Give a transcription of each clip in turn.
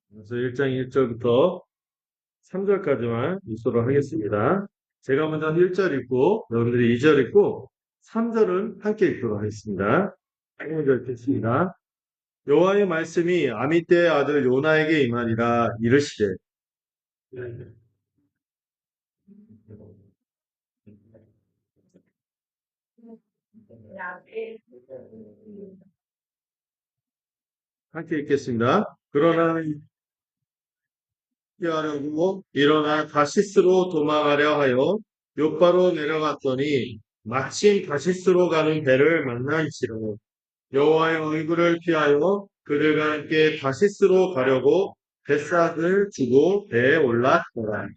그래서 1장 1절부터 3절까지만 읽도록 하겠습니다. 제가 먼저 1절 읽고 여러분들이 2절 읽고 3절은 함께 읽도록 하겠습니다. 먼저 읽겠습니다. 여호와의 말씀이 아미떼의 아들 요나에게 임하니라 이르시되 함께 읽겠습니다. 그러나 피하려고 일어나 다시스로 도망하려 하여 요바로 내려갔더니 마침 다시스로 가는 배를 만난지라 여호와의 얼굴을 피하여 그들과 함께 다시스로 가려고 뱃삭을 주고 배에 올랐더라.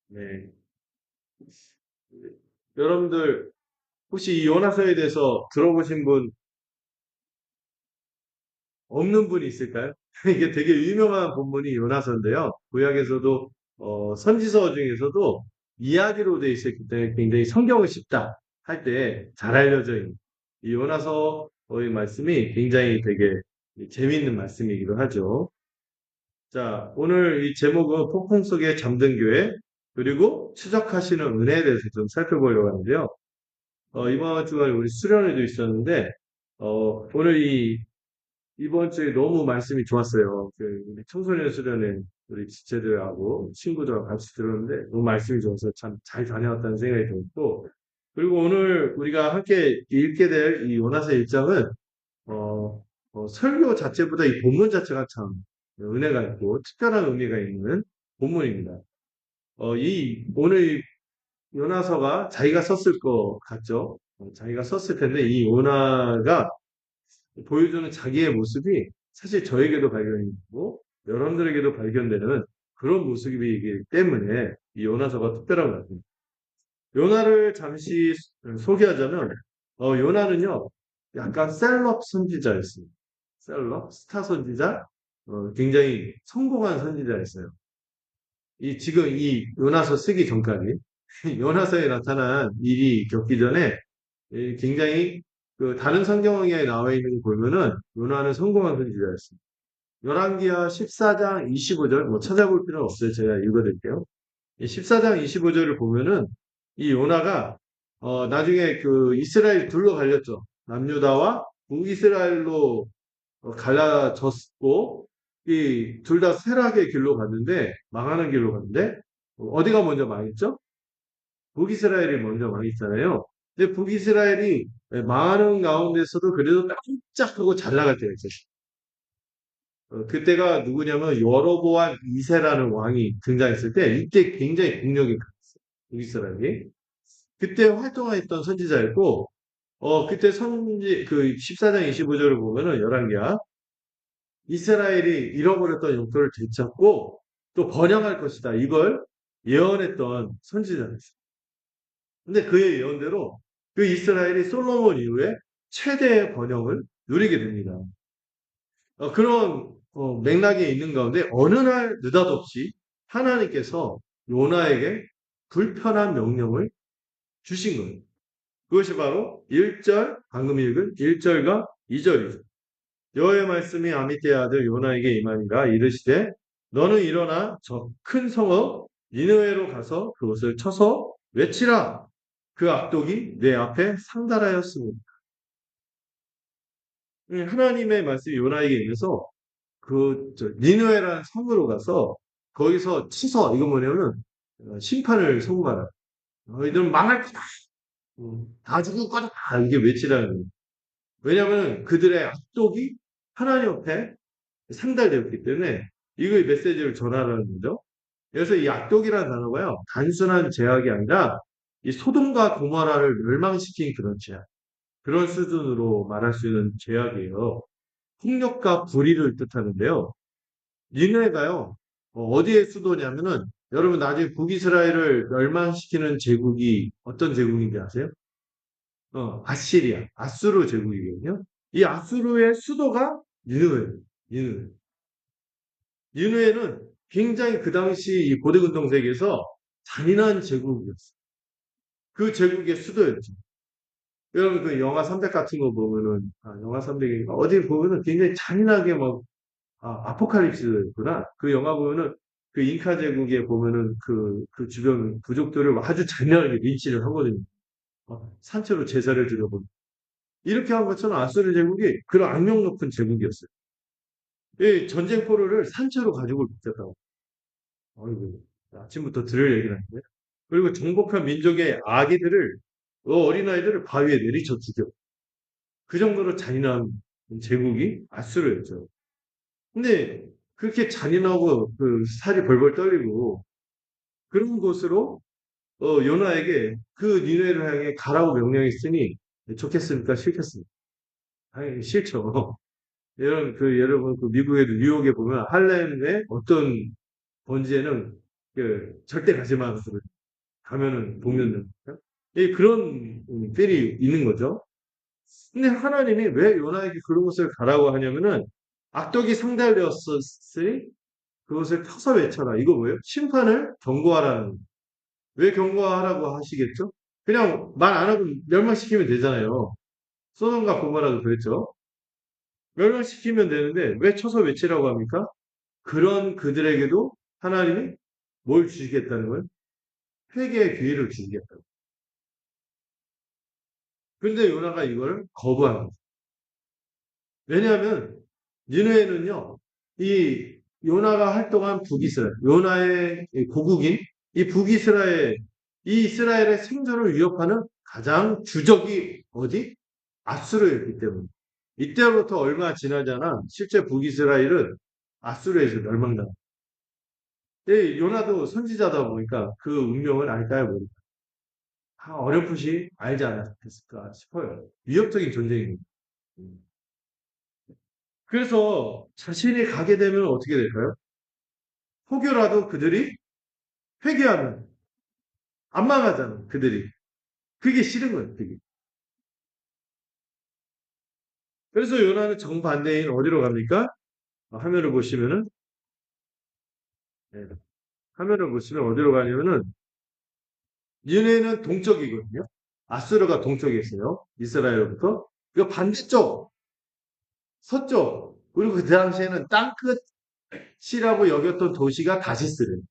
네. 여러분들 혹시 이 요나서에 대해서 들어보신 분 없는 분이 있을까요? 이게 되게 유명한 본문이 요나서인데요. 구약에서도 선지서 중에서도 이야기로 되어 있었기 때문에 굉장히 성경을 쉽다 할 때 잘 알려져 있는 이 요나서의 말씀이 굉장히 되게 재미있는 말씀이기도 하죠. 자, 오늘 이 제목은 폭풍 속에 잠든 교회 그리고 추적하시는 은혜에 대해서 좀 살펴보려고 하는데요. 이번 주간에 우리 수련회도 있었는데 오늘 이번 주에 너무 말씀이 좋았어요. 우리 청소년 수련회 우리 지체들하고 친구들하고 같이 들었는데 너무 말씀이 좋아서 참 잘 다녀왔다는 생각이 들었고 그리고 오늘 우리가 함께 읽게 될 이 요나서 1장은 설교 자체보다 이 본문 자체가 참 은혜가 있고 특별한 의미가 있는 본문입니다. 오늘 이 요나서가 자기가 썼을 것 같죠? 자기가 썼을 텐데 이 요나가 보여주는 자기의 모습이 사실 저에게도 발견이고 여러분들에게도 발견되는 그런 모습이기 때문에 이 요나서가 특별한 것 같습니다. 요나를 잠시 소개하자면 요나는요 약간 셀럽 선지자였습니다. 셀럽 스타 선지자 굉장히 성공한 선지자였어요. 지금 이 요나서 쓰기 전까지 요나서에 나타난 일이 겪기 전에 굉장히 그 다른 성경에 나와 있는 거 보면은 요나는 성공한 선지자였습니다. 열왕기하 14장 25절 뭐 찾아볼 필요는 없어요. 제가 읽어드릴게요. 14장 25절을 보면은 이 요나가 나중에 그 이스라엘 둘로 갈렸죠. 남유다와 북이스라엘로 갈라졌고 이 둘 다 쇠락의 길로 갔는데 망하는 길로 갔는데 어디가 먼저 망했죠? 북이스라엘이 먼저 망했잖아요. 근데 북이스라엘이 망하는 가운데서도 그래도 깜짝하고 잘 나갈 때가 있었어요. 그때가 누구냐면 여로보암 2세라는 왕이 등장했을 때 이때 굉장히 국력이 강했어요. 북이스라엘이. 그때 활동했던 선지자였고 그때 그 14장 25절을 보면은 열왕기야 이스라엘이 잃어버렸던 영토를 되찾고 또 번영할 것이다. 이걸 예언했던 선지자였어요. 근데 그의 예언대로 그 이스라엘이 솔로몬 이후에 최대의 번영을 누리게 됩니다. 그런 맥락에 있는 가운데 어느 날 느닷없이 하나님께서 요나에게 불편한 명령을 주신 거예요. 그것이 바로 1절, 방금 읽은 1절과 2절이죠. 여호와의 말씀이 아미떼의 아들 요나에게 임하니라 이르시되 너는 일어나 저 큰 성읍 니느웨로 가서 그것을 쳐서 외치라. 그 악독이 내 앞에 상달하였습니다. 하나님의 말씀이 요나에게 임해서 니느웨라는 성으로 가서 거기서 치서 이거 뭐냐면 심판을 선고하라. 너희들은 망할 거다. 다 죽을 거다. 이게 외치라는 거예요. 왜냐하면 그들의 악독이 하나님 앞에 상달되었기 때문에 이거의 메시지를 전하라는 거죠. 그래서 이 악독이라는 단어가요. 단순한 제약이 아니라 이 소돔과 고모라를 멸망시킨 그런 제약. 그런 수준으로 말할 수 있는 제약이에요. 폭력과 불의를 뜻하는데요. 니네가요. 어디의 수도냐면은 여러분 나중에 북이스라엘을 멸망시키는 제국이 어떤 제국인지 아세요? 아시리아, 아수르 제국이거든요. 이 아수르의 수도가 니느웨예요. 니느웨. 니느웨는 굉장히 그 당시 이 고대근동 세계에서 잔인한 제국이었어요. 그 제국의 수도였죠. 여러분 그 영화 300 같은 거 보면은 영화 300이 어디 보면은 굉장히 잔인하게 막 아포칼립스구나. 그 영화 보면은 그 잉카 제국에 보면은 그 주변 부족들을 아주 잔인하게 린치를 하거든요. 산채로 제사를 드려버리고. 이렇게 한 것처럼 아수르 제국이 그런 악명 높은 제국이었어요. 이 전쟁 포로를 산채로 가지고 있었다고. 어이구, 아침부터 들을 얘기는 아닌데. 그리고 정복한 민족의 아기들을, 어린아이들을 바위에 내리쳐 죽여. 그 정도로 잔인한 제국이 아수르였죠. 근데 그렇게 잔인하고 그 살이 벌벌 떨리고 그런 곳으로 요나에게 그 니네를 향해 가라고 명령했으니 좋겠습니까? 싫겠습니까? 당연히 싫죠. 여러분 그 미국에도 뉴욕에 보면 할렘의 어떤 번지에는 그 절대 가지 마. 가면은 보면은 그런 필이 있는 거죠. 근데 하나님이 왜 요나에게 그런 곳을 가라고 하냐면은 악독이 상달되었으니 그것을 펴서 외쳐라. 이거 뭐예요? 심판을 경고하라는. 왜 경고하라고 하시겠죠? 그냥 말 안 하고 멸망시키면 되잖아요. 소돔과 고모라도 그랬죠. 멸망시키면 되는데 왜 쳐서 외치라고 합니까? 그런 그들에게도 하나님이 뭘 주시겠다는 거예요? 회개의 기회를 주시겠다고. 근데 요나가 이걸 거부한 거죠. 왜냐하면 니느웨는요, 이 요나가 활동한 북이스라엘, 요나의 고국인 이 북이스라엘, 이 이스라엘의 생존을 위협하는 가장 주적이 어디? 아수르였기 때문에. 이때부터 얼마 지나지 않아 실제 북이스라엘은 아수르에서 멸망당합니다. 요나도 선지자다 보니까 그 운명을 알까요, 모를까? 어렴풋이 알지 않았을까 싶어요. 위협적인 존재입니다. 그래서 자신이 가게 되면 어떻게 될까요? 혹여라도 그들이 회개하면 안 망하잖아, 그들이. 그게 싫은 거예요, 그게. 그래서 요나는 정반대인 어디로 갑니까? 화면을 보시면은, 네, 화면을 보시면 어디로 가냐면은, 니네는 동쪽이거든요. 아수르가 동쪽에 있어요. 이스라엘로부터. 그 반대쪽, 서쪽, 그리고 그 당시에는 땅끝이라고 여겼던 도시가 다시스래요.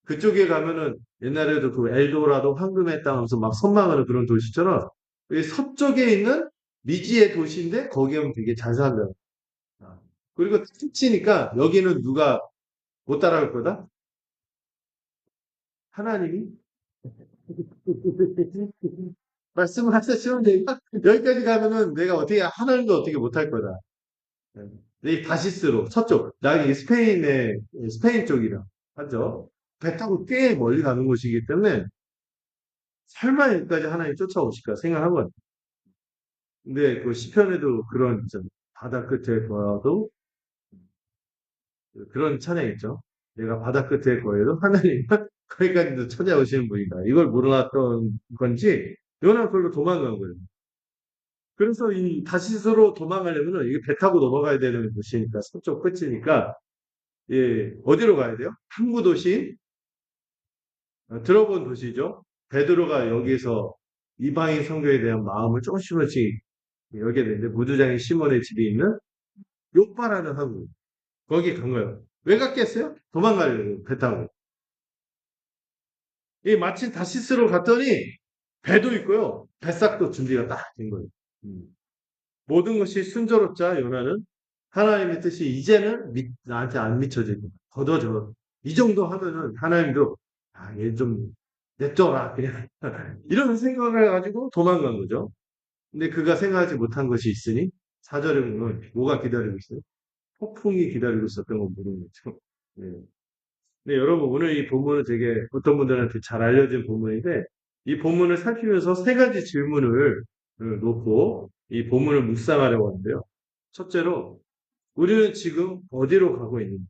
그쪽에 가면은 옛날에도 그 엘도라도 황금의 땅 하면서 막 선망하는 그런 도시처럼 이 서쪽에 있는 미지의 도시인데 거기 하면 되게 잘 산다. 그리고 특치니까 여기는 누가 못 따라갈 거다? 하나님이 말씀을 하셨으면 내가 여기까지 가면은 내가 어떻게 하나님도 어떻게 못할 거다. 이 다시스로 서쪽, 나이 스페인 쪽이라 하죠. 배 타고 꽤 멀리 가는 곳이기 때문에 설마 여기까지 하나님 쫓아오실까 생각한 거예요. 근데 그 시편에도 그런 있잖아요. 바다 끝에 거하도 그런 찬양이 있죠. 내가 바다 끝에 거해도 하나님은 거기까지도 찾아오시는 분이다. 이걸 몰랐던 건지 요나는 그걸로 도망간 거예요. 그래서 이 다시스로 도망가려면 이게 배 타고 넘어가야 되는 곳이니까 서쪽 끝이니까 예, 어디로 가야 돼요? 항구 도시 들어본 도시죠. 베드로가 여기서 이방인 선교에 대한 마음을 조금씩 조금씩 열게 되는데 무두장인 시몬의 집이 있는 요빠라는 항구 거기 간 거예요. 왜 갔겠어요? 도망가려고 배 타고. 이 마침 다시스로 갔더니 배도 있고요. 뱃삭도 준비가 딱 된 거예요. 음. 모든 것이 순조롭자 요나는 하나님의 뜻이 이제는 나한테 안 미쳐지고 걷어져. 이 정도 하면은 하나님도 얘 좀 냅둬라 그냥 이런 생각을 가지고 도망간 거죠. 근데 그가 생각하지 못한 것이 있으니 사절에 보면 뭐가 기다리고 있어요? 폭풍이 기다리고 있었던 걸 모르는 거죠. 네. 네, 여러분, 오늘 이 본문은 되게 어떤 분들한테 잘 알려진 본문인데, 이 본문을 살피면서 세 가지 질문을 놓고 이 본문을 묵상하려고 하는데요. 첫째로, 우리는 지금 어디로 가고 있는가?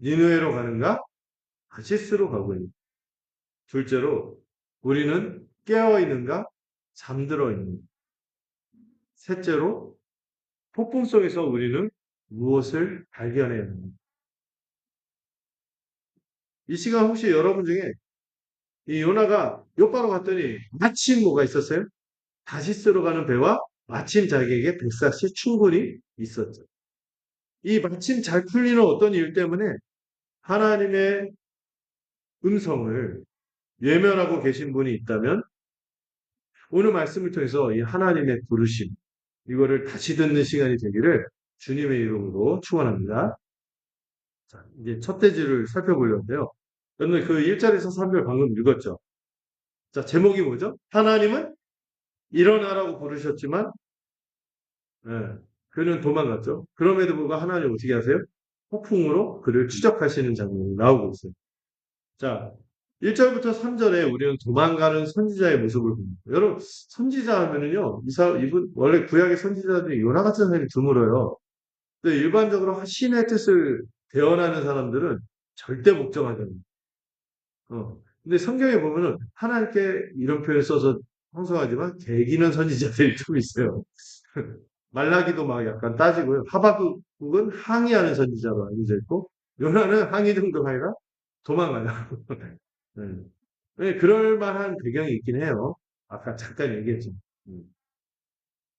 니느웨로 가는가? 다시스로 가고 있는가? 둘째로, 우리는 깨어 있는가? 잠들어 있는가? 셋째로, 폭풍 속에서 우리는 무엇을 발견해야 하는가? 이 시간 혹시 여러분 중에 이 요나가 요바로 갔더니 마침 뭐가 있었어요? 다시스로 가는 배와 마침 자기에게 100샷이 충분히 있었죠. 이 마침 잘 풀리는 어떤 이유 때문에 하나님의 음성을 외면하고 계신 분이 있다면 오늘 말씀을 통해서 이 하나님의 부르심, 이거를 다시 듣는 시간이 되기를 주님의 이름으로 축원합니다. 자, 이제 첫 대지를 살펴보려는데요. 여러분 그 1절에서 3절 방금 읽었죠? 자, 제목이 뭐죠? 하나님은 일어나라고 부르셨지만 예, 그는 도망갔죠. 그럼에도 불구하고 하나님 어떻게 하세요? 폭풍으로 그를 추적하시는 장면이 나오고 있어요. 자, 1절부터 3절에 우리는 도망가는 선지자의 모습을 봅니다. 여러분, 선지자 하면은요, 이분, 원래 구약의 선지자들이 요나 같은 사람이 드물어요. 근데 일반적으로 신의 뜻을 대언하는 사람들은 절대 목정하잖아요. 근데 성경에 보면은 하나님께 이런 표현을 써서 형성하지만 개기는 선지자들이 좀 있어요. 말라기도 막 약간 따지고요. 하박국은 항의하는 선지자로 알려져 있고, 요나는 항의 정도가 아니라 도망가요. 네. 네, 그럴 만한 배경이 있긴 해요. 아까 잠깐 얘기했죠. 음.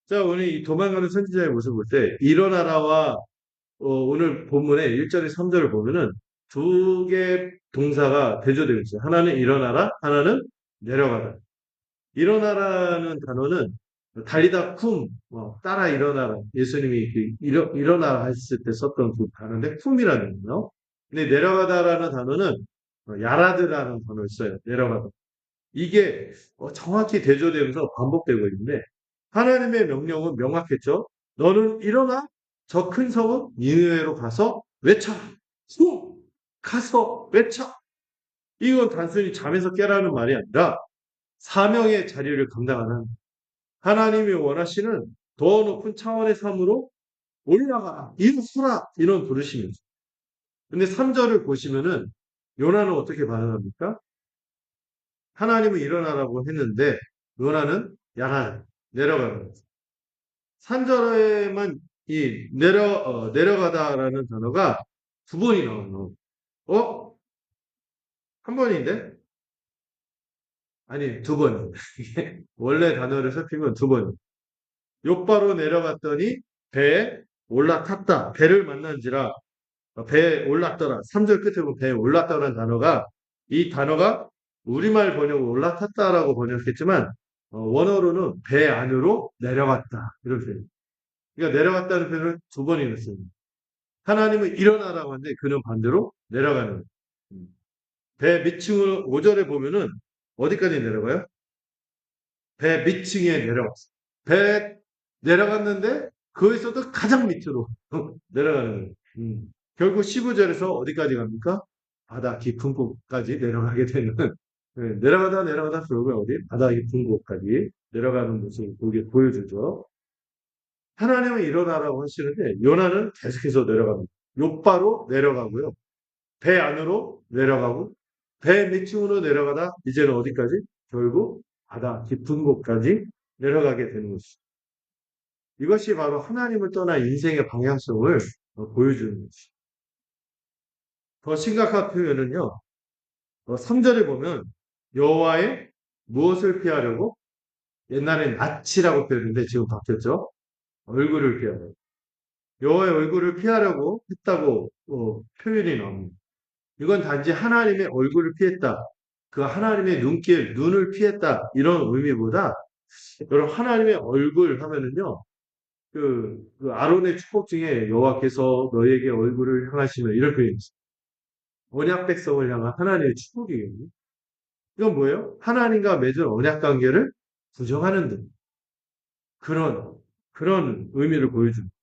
자, 오늘 이 도망가는 선지자의 모습을 볼 때, 일어나라와 오늘 본문의 1절에 3절을 보면은 두 개 동사가 대조되어 있어요. 하나는 일어나라, 하나는 내려가라. 일어나라는 단어는 달리다 쿰, 따라 일어나라. 예수님이 일어나라 했을 때 썼던 그 단어인데 쿰이라는 거예요. 근데 내려가다라는 단어는 야라드라는 단어를 써요. 내려가다. 이게 정확히 대조되면서 반복되고 있는데 하나님의 명령은 명확했죠. 너는 일어나 저 큰 성읍 니느웨로 가서 외쳐라. 후! 가서 외쳐. 이건 단순히 잠에서 깨라는 말이 아니라 사명의 자리를 감당하는 하나님이 원하시는 더 높은 차원의 삶으로 올라가라. 일어서라. 이런 부르심이죠. 근데 3절을 보시면은 요나는 어떻게 반응합니까? 하나님은 일어나라고 했는데 요나는 야간 내려가는 거죠. 3절에만 이 내려가다라는 단어가 두 번이 나와요. 어? 한 번인데? 아니, 두 번. 이게 원래 단어를 살피면 두 번. 욥바로 내려갔더니 배에 올라탔다. 배를 만난지라 배에 올랐더라. 3절 끝에 보면 배에 올랐다라는 단어가 이 단어가 우리말 번역으로 올라탔다라고 번역했지만 원어로는 배 안으로 내려갔다. 이렇게. 그러니까 내려갔다는 표현을 두 번이나 씁니다. 하나님은 일어나라고 하는데 그는 반대로 내려가는. 배 밑층을 5절에 보면은 어디까지 내려가요? 배 밑층에 내려갔어요. 배 내려갔는데 거기서도 가장 밑으로 내려가는 거예요. 결국 15절에서 어디까지 갑니까? 바다 깊은 곳까지 내려가게 되는 내려가다 내려가다 결국 어디 바다 깊은 곳까지 내려가는 모습을 보여주죠. 하나님은 일어나라고 하시는데 요나는 계속해서 내려갑니다. 욥바로 내려가고요. 배 안으로 내려가고 배 밑으로 내려가다 이제는 어디까지? 결국 바다 깊은 곳까지 내려가게 되는 것이죠. 이것이 바로 하나님을 떠나 인생의 방향성을 보여주는 것이죠. 더 심각한 표현은요. 3절에 보면 여호와의 무엇을 피하려고? 옛날엔 낯이라고 표현했는데 지금 바뀌었죠. 얼굴을 피하려고. 여호와의 얼굴을 피하려고 했다고 표현이 나옵니다. 이건 단지 하나님의 얼굴을 피했다. 그 하나님의 눈을 피했다. 이런 의미보다 여러분 하나님의 얼굴 하면은요. 그 아론의 축복 중에 여호와께서 너에게 얼굴을 향하시면 이런 표현이 있어요. 언약 백성을 향한 하나님의 축복이거든요. 이건 뭐예요? 하나님과 맺은 언약 관계를 부정하는 듯. 그런 의미를 보여줍니다.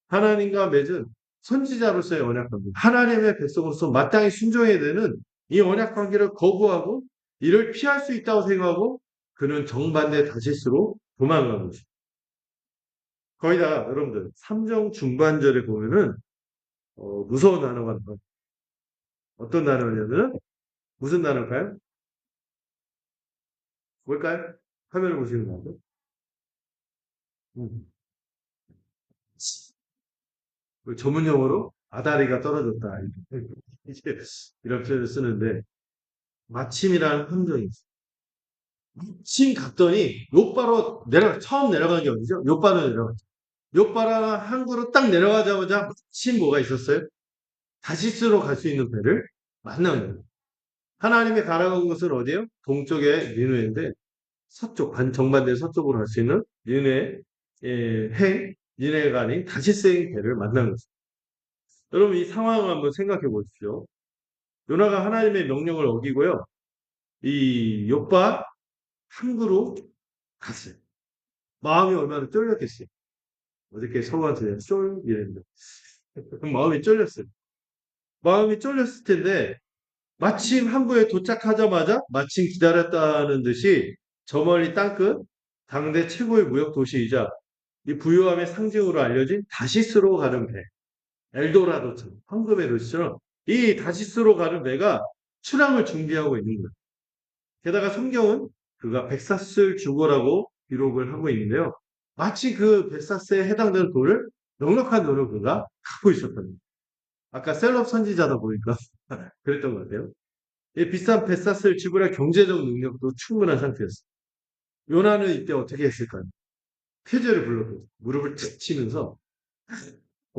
하나님과 맺은 선지자로서의 언약 관계. 하나님의 백성으로서 마땅히 순종해야 되는 이 언약 관계를 거부하고 이를 피할 수 있다고 생각하고 그는 정반대 다시스로 도망간 것입니다. 거의 다 여러분들 3정 중반절에 보면은 무서운 단어가 나와요. 어떤 단어냐면 무슨 단어일까요? 뭘까요? 화면을 보시는 거죠. 그 전문 용어로 아다리가 떨어졌다. 이제 이런 표현을 쓰는데 마침이라는 함정이 있어요. 침 갔더니 요바로 처음 내려간 게 어디죠? 요바로 내려갔죠. 요바라 항구로 딱 내려가자마자 침 뭐가 있었어요? 다시스로 갈 수 있는 배를 만난 거예요. 하나님이 가라간 곳은 어디예요? 동쪽의 니누에인데 서쪽, 정반대 서쪽으로 갈 수 있는 니누에 니누에가 아닌 다시스의 배를 만난 거죠. 여러분 이 상황을 한번 생각해 보십시오. 요나가 하나님의 명령을 어기고요. 이 요바 항구로 갔어요. 마음이 얼마나 쫄렸겠어요. 어저께 성우한테 쫄 이랬는데 마음이 쫄렸어요. 마음이 쫄렸을 텐데 마침 항구에 도착하자마자 마침 기다렸다는 듯이 저 멀리 땅끝 당대 최고의 무역 도시이자 이 부유함의 상징으로 알려진 다시스로 가는 배, 엘도라도처럼 황금의 도시처럼 이 다시스로 가는 배가 출항을 준비하고 있는 거예요. 게다가 성경은 그가 백사슬 주고라고 기록을 하고 있는데요. 마치 그 백사스에 해당되는 돌을 넉넉한 돌을 그가 갖고 있었거든요. 아까 셀럽 선지자다 보니까 그랬던 것 같아요. 이 비싼 뱃사슬 지불할 경제적 능력도 충분한 상태였어요. 요나는 이때 어떻게 했을까요? 태제를 불렀거든요. 무릎을 툭 치면서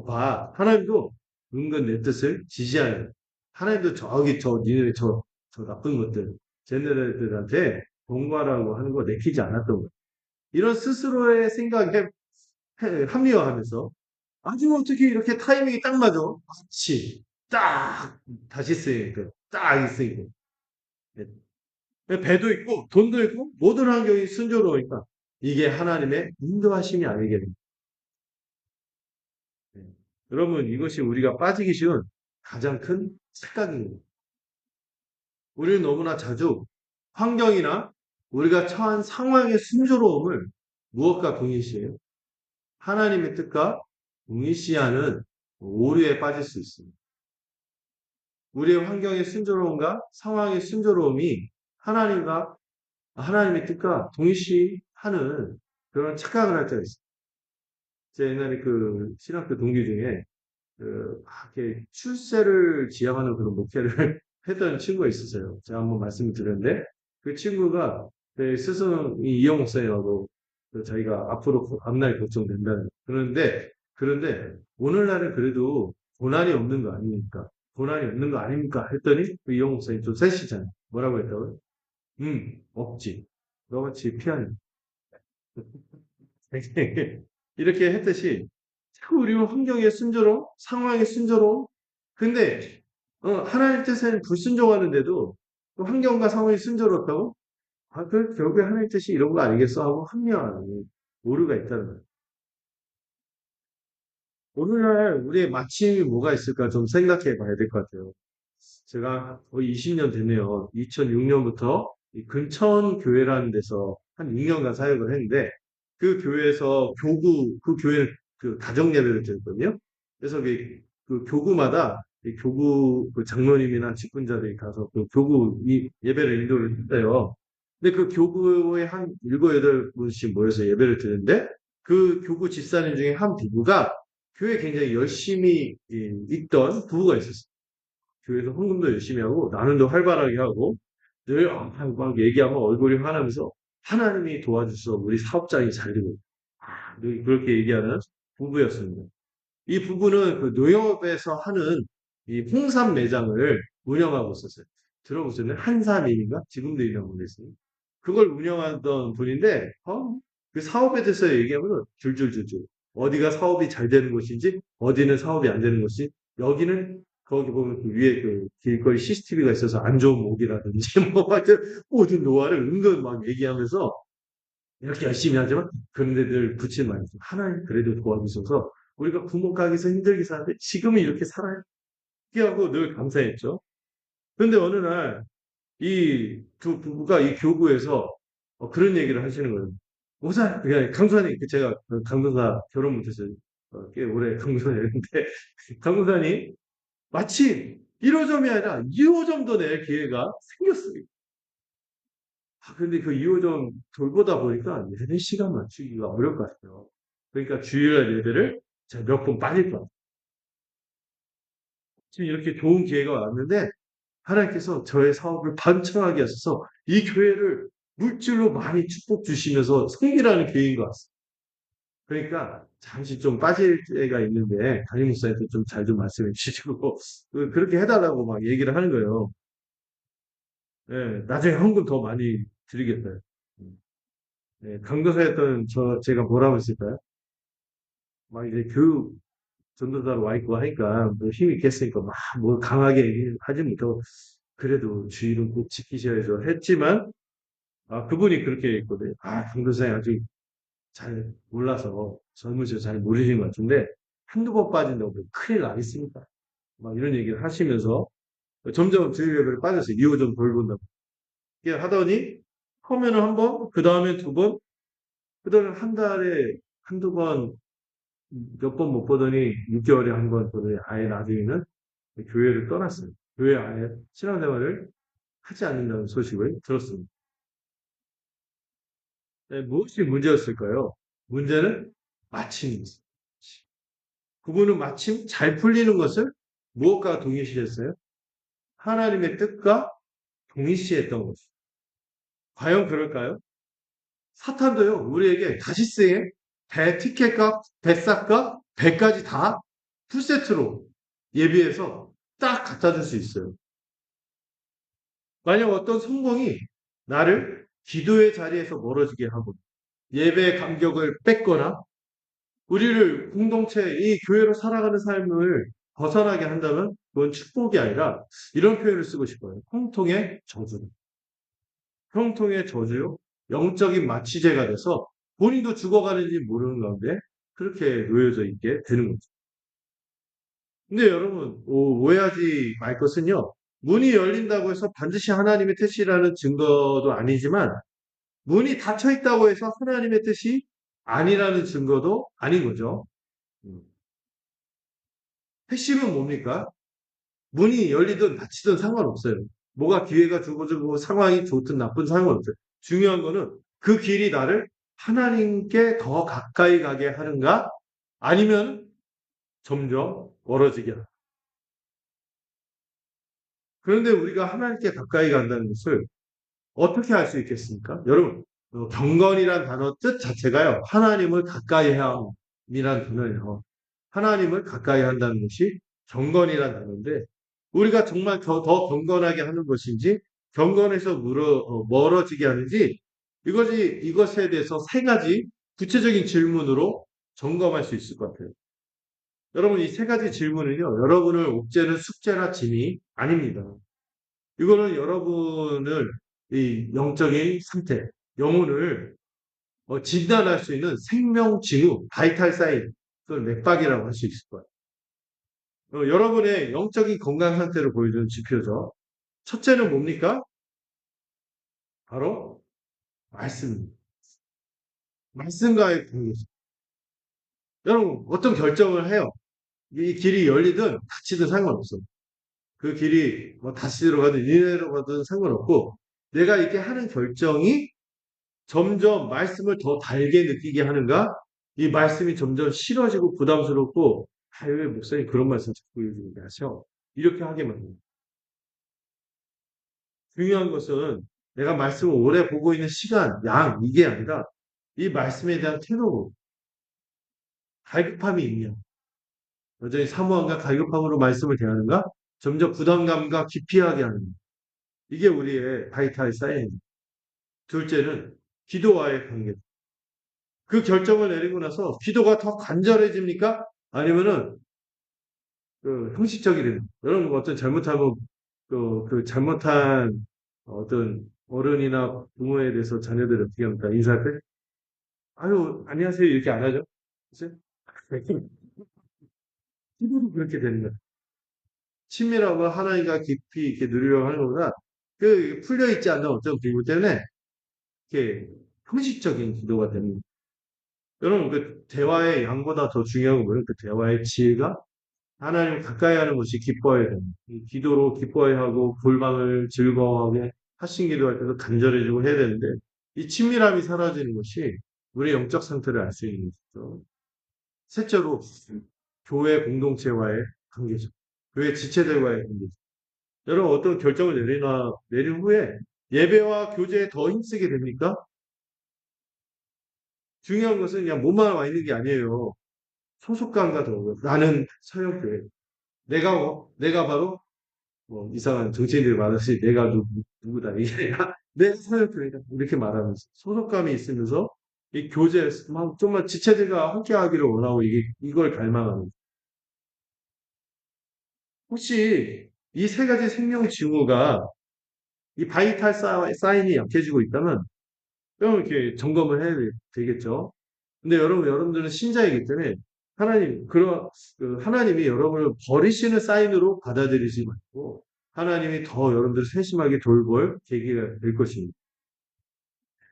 봐, 하나님도 은근 내 뜻을 지시하는 하나님도 저기 니네 저 나쁜 것들 쟤네들한테 공부하라고 하는 거 내키지 않았던 거예요. 이런 스스로의 생각에 합리화하면서 아주 어떻게 이렇게 타이밍이 딱 맞아. 마치 딱 다시 쓰이니까 딱 있으니까 배도 있고 돈도 있고 모든 환경이 순조로우니까 이게 하나님의 인도하심이 아니겠습니까? 네. 여러분 이것이 우리가 빠지기 쉬운 가장 큰 착각입니다. 우리는 너무나 자주 환경이나 우리가 처한 상황의 순조로움을 무엇과 동일시해요? 하나님의 뜻과 동일시하는 오류에 빠질 수 있습니다. 우리의 환경의 순조로움과 상황의 순조로움이 하나님의 뜻과 동일시하는 그런 착각을 할 때가 있어요. 제 옛날에 그 신학교 동기 중에 이렇게 출세를 지향하는 그런 목회를 했던 친구가 있었어요. 제가 한번 말씀을 드렸는데 그 친구가 그 스승이 이영 목사님하고 자기가 앞으로 앞날이 걱정된다는 그런데 오늘날은 그래도 고난이 없는 거 아닙니까? 고난이 없는 거 아닙니까? 했더니 그 이영 목사님 좀 세시잖아요. 뭐라고 했다고요? 없지. 너같이 피하는. 이렇게 했듯이 자꾸 우리는 환경의 순조로움, 상황의 순조로움. 근데 하나님 뜻에는 불순종하는데도 또 환경과 상황이 순조롭다고? 아, 그 결국에 하나님 뜻이 이런 거 아니겠어? 하고 합리화하는 오류가 있다는 거예요. 오늘날 우리의 마침이 뭐가 있을까 좀 생각해 봐야 될 것 같아요. 제가 거의 20년 됐네요. 2006년부터 근천 교회라는 데서 한 6년간 사역을 했는데 그 교회에서 그 교회는 그 가정 예배를 드렸거든요. 그래서 그 교구마다 이 교구 그 장로님이나 직분자들이 가서 그 교구 예배를 인도를 했어요. 근데 그 교구에 한 7, 8분씩 모여서 예배를 드는데 그 교구 집사님 중에 한 부부가 교회 굉장히 열심히 있던 부부가 있었어요. 교회에서 헌금도 열심히 하고 나눔도 활발하게 하고 늘 막 얘기하면 얼굴이 환하면서 하나님이 도와주셔서 우리 사업장이 잘 되고 늘 그렇게 얘기하는 부부였습니다. 이 부부는 그 농협에서 하는 이 홍삼 매장을 운영하고 있었어요. 들어보셨나요? 한삼인인가? 지금도 있는 모르겠어요. 그걸 운영하던 분인데 그 사업에 대해서 얘기하면 줄줄줄줄 어디가 사업이 잘 되는 곳인지 어디는 사업이 안 되는 곳이 여기는 거기 보면 그 위에 그 길거리 CCTV가 있어서 안 좋은 목이라든지 뭐 하여튼 모든 노하를 은근 막 얘기하면서 이렇게 열심히 하지만 그런데 늘 붙일 말이 있어요. 하나님 그래도 도와주셔서 우리가 부모 가게에서 힘들게 사는데 지금은 이렇게 살아요. 이렇게 하고 늘 감사했죠. 그런데 어느 날 이 두 부부가 이 교구에서 그런 얘기를 하시는 거예요. 그냥 강사님, 제가 그 강도사 결혼 못했어요. 꽤 오래 강도사였는데, 강도사님, 마침 1호점이 아니라 2호점도 낼 기회가 생겼어요. 근데 그 2호점 돌보다 보니까 예배 시간 맞추기가 어려울 것 같아요. 그러니까 주일날 예배를 제가 몇 번 빠질 것 같아요. 지금 이렇게 좋은 기회가 왔는데, 하나님께서 저의 사업을 번창하게 하셔서 이 교회를 물질로 많이 축복 주시면서 섬기라는 교회인 것 같습니다. 그러니까 잠시 좀 빠질 때가 있는데 담임 목사님도 좀 잘 좀 말씀해 주시고 그렇게 해달라고 막 얘기를 하는 거예요. 예, 나중에 헌금 더 많이 드리겠다. 예, 강도사였던 제가 뭐라고 했을까요? 막 이제 교육 전도사로 와 있고 하니까 뭐 힘이 있겠으니까 막 뭐 강하게 하지 못하고 그래도 주의는 꼭 지키셔야죠 했지만 그분이 그렇게 했거든요. 강도사님 아직 잘 몰라서 젊으셔서 잘 모르시는 것 같은데 한두 번 빠진다고 큰일 나겠습니까? 막 이런 얘기를 하시면서 점점 주의 레벨에 빠졌어요. 이후 좀 덜 본다고. 이렇게 하더니 하면은 한 번, 그 다음에 두 번, 그 다음에 한 달에 한두 번, 몇 번 못 보더니 6개월에 한 번 보더니 아예 나중에는 교회를 떠났어요. 교회 아예 신앙생활을 하지 않는다는 소식을 들었습니다. 네, 무엇이 문제였을까요? 문제는 마침입니다. 그분은 마침 잘 풀리는 것을 무엇과 동일시했어요? 하나님의 뜻과 동일시했던 것이죠. 과연 그럴까요? 사탄도요, 우리에게 가시스에 배 티켓값, 배싹값, 배까지 다 풀세트로 예비해서 딱 갖다 줄 수 있어요. 만약 어떤 성공이 나를 기도의 자리에서 멀어지게 하고 예배의 감격을 뺏거나 우리를 공동체, 이 교회로 살아가는 삶을 벗어나게 한다면 그건 축복이 아니라 이런 표현을 쓰고 싶어요. 형통의 저주. 형통의 저주요. 영적인 마취제가 돼서 본인도 죽어가는지 모르는 가운데 그렇게 놓여져 있게 되는 거죠. 근데 여러분, 오해하지 말 것은요. 문이 열린다고 해서 반드시 하나님의 뜻이라는 증거도 아니지만 문이 닫혀 있다고 해서 하나님의 뜻이 아니라는 증거도 아닌 거죠. 음. 핵심은 뭡니까? 문이 열리든 닫히든 상관없어요. 뭐가 기회가 주어지고 상황이 좋든 나쁜 상관없어요. 중요한 거는 그 길이 나를 하나님께 더 가까이 가게 하는가? 아니면 점점 멀어지게 하는가? 그런데 우리가 하나님께 가까이 간다는 것을 어떻게 할 수 있겠습니까? 여러분, 경건이란 단어 뜻 자체가요. 하나님을 가까이 함이란 단어예요. 하나님을 가까이 한다는 것이 경건이란 단어인데 우리가 정말 더 경건하게 하는 것인지 경건에서 멀어지게 하는지 이것에 대해서 세 가지 구체적인 질문으로 점검할 수 있을 것 같아요. 여러분 이 세 가지 질문은요. 여러분을 옥죄는 숙제나 짐이 아닙니다. 이거는 여러분을 이 영적인 상태, 영혼을 진단할 수 있는 생명 징후, 바이탈 사인, 그걸 맥박이라고 할 수 있을 거예요. 여러분의 영적인 건강 상태를 보여주는 지표죠. 첫째는 뭡니까? 바로 말씀입니다. 말씀과의 관계죠. 여러분, 어떤 결정을 해요. 이 길이 열리든 닫히든 상관없어. 그 길이 뭐 다시 들어가든 이내로 가든 상관없고 내가 이렇게 하는 결정이 점점 말씀을 더 달게 느끼게 하는가? 이 말씀이 점점 싫어지고 부담스럽고 왜 목사님 그런 말씀 자꾸 얘기하셔? 이렇게 하게 만듭니다. 중요한 것은 내가 말씀을 오래 보고 있는 시간, 양, 이게 아니라 이 말씀에 대한 태도, 갈급함이 있냐. 여전히 사모함과 갈급함으로 말씀을 대하는가? 점점 부담감과 기피하게 하는. 이게 우리의 바이탈 사이언입니다. 둘째는 기도와의 관계. 그 결정을 내리고 나서 기도가 더 간절해집니까? 아니면은 형식적이 됩니다. 여러분 어떤 잘못하면 그 잘못한 어떤 어른이나 부모에 대해서 자녀들이 어떻게 합니까? 인사할 때 아유 안녕하세요 이렇게 안 하죠? 그치? 기도도 그렇게 되는 거예요. 친밀하고 하나님과 깊이 이렇게 누리려고 하는 것보다 그 풀려 있지 않는 어떤 기분 때문에 이렇게 형식적인 기도가 됩니다. 여러분 그 대화의 양보다 더 중요한 건 뭐예요? 그 대화의 질과 하나님을 가까이 하는 것이 기뻐해야 됩니다. 이 기도로 기뻐해하고 골방을 즐거워하게 하신 기도할 때도 간절해지고 해야 되는데 이 친밀함이 사라지는 것이 우리의 영적 상태를 알 수 있는 것이죠. 셋째로 교회 공동체와의 관계죠. 교회 지체들과의 관계죠. 여러분 어떤 결정을 내린 후에 예배와 교제에 더 힘쓰게 됩니까? 중요한 것은 그냥 몸만 와 있는 게 아니에요. 소속감과 더불어 나는 서영교회. 내가 바로 뭐 이상한 정치인들이 말하듯이 내가 누구다 이게 아니라 내 서영교회다 이렇게 말하면서 소속감이 있으면서 이 교제에서 막 좀만 지체들과 함께하기를 원하고 이걸 갈망하는. 혹시 이 세 가지 생명 징후가 이 바이탈 사인이 약해지고 있다면 좀 이렇게 점검을 해야 되겠죠. 근데 여러분들은 신자이기 때문에 하나님이 여러분을 버리시는 사인으로 받아들이지 말고 하나님이 더 여러분들을 세심하게 돌볼 계기가 될 것입니다.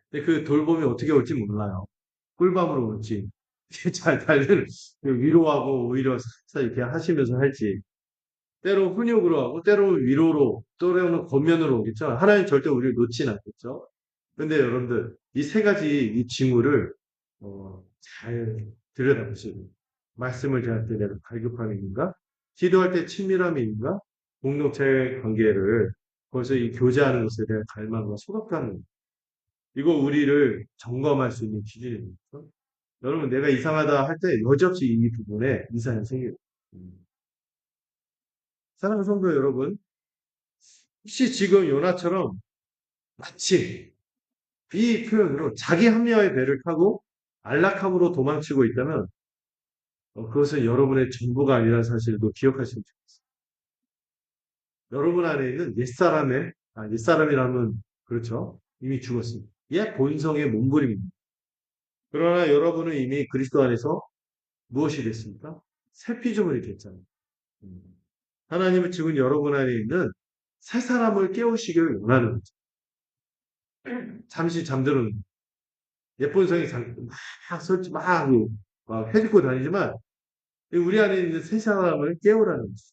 근데 그 돌봄이 어떻게 올지 몰라요. 꿀밤으로 올지, 잘 달래는 위로하고 오히려 이렇게 하시면서 할지, 때로 훈육으로 하고, 때로 위로로, 때로는 권면으로 오겠죠. 하나님 절대 우리를 놓진 않겠죠. 근데 여러분들, 이 세 가지 이 징후를, 잘 들여다보시고, 말씀을 저한테 내가 갈급함이 있는가? 기도할 때 친밀함이 있는가? 공동체 관계를, 벌써 이 교제하는 것에 대한 갈망과 소박함, 이거 우리를 점검할 수 있는 기준입니다. 여러분, 내가 이상하다 할 때 여지없이 이 부분에 이상이 생겨요. 음. 사랑하는 성도 여러분, 혹시 지금 요나처럼 마치 이 표현으로 자기 합리화의 배를 타고 안락함으로 도망치고 있다면 그것은 여러분의 전부가 아니라는 사실도 기억하시면 좋겠습니다. 여러분 안에 있는 옛사람이라면 그렇죠. 이미 죽었습니다. 옛 본성의 몸부림입니다. 그러나 여러분은 이미 그리스도 안에서 무엇이 됐습니까? 새 피조물이 됐잖아요. 음. 하나님은 지금 여러분 안에 있는 새 사람을 깨우시기를 원하는 거죠. 잠시 잠드는 예쁜 성이 막 설치 막 해집고 다니지만 우리 안에 있는 새 사람을 깨우라는 거죠.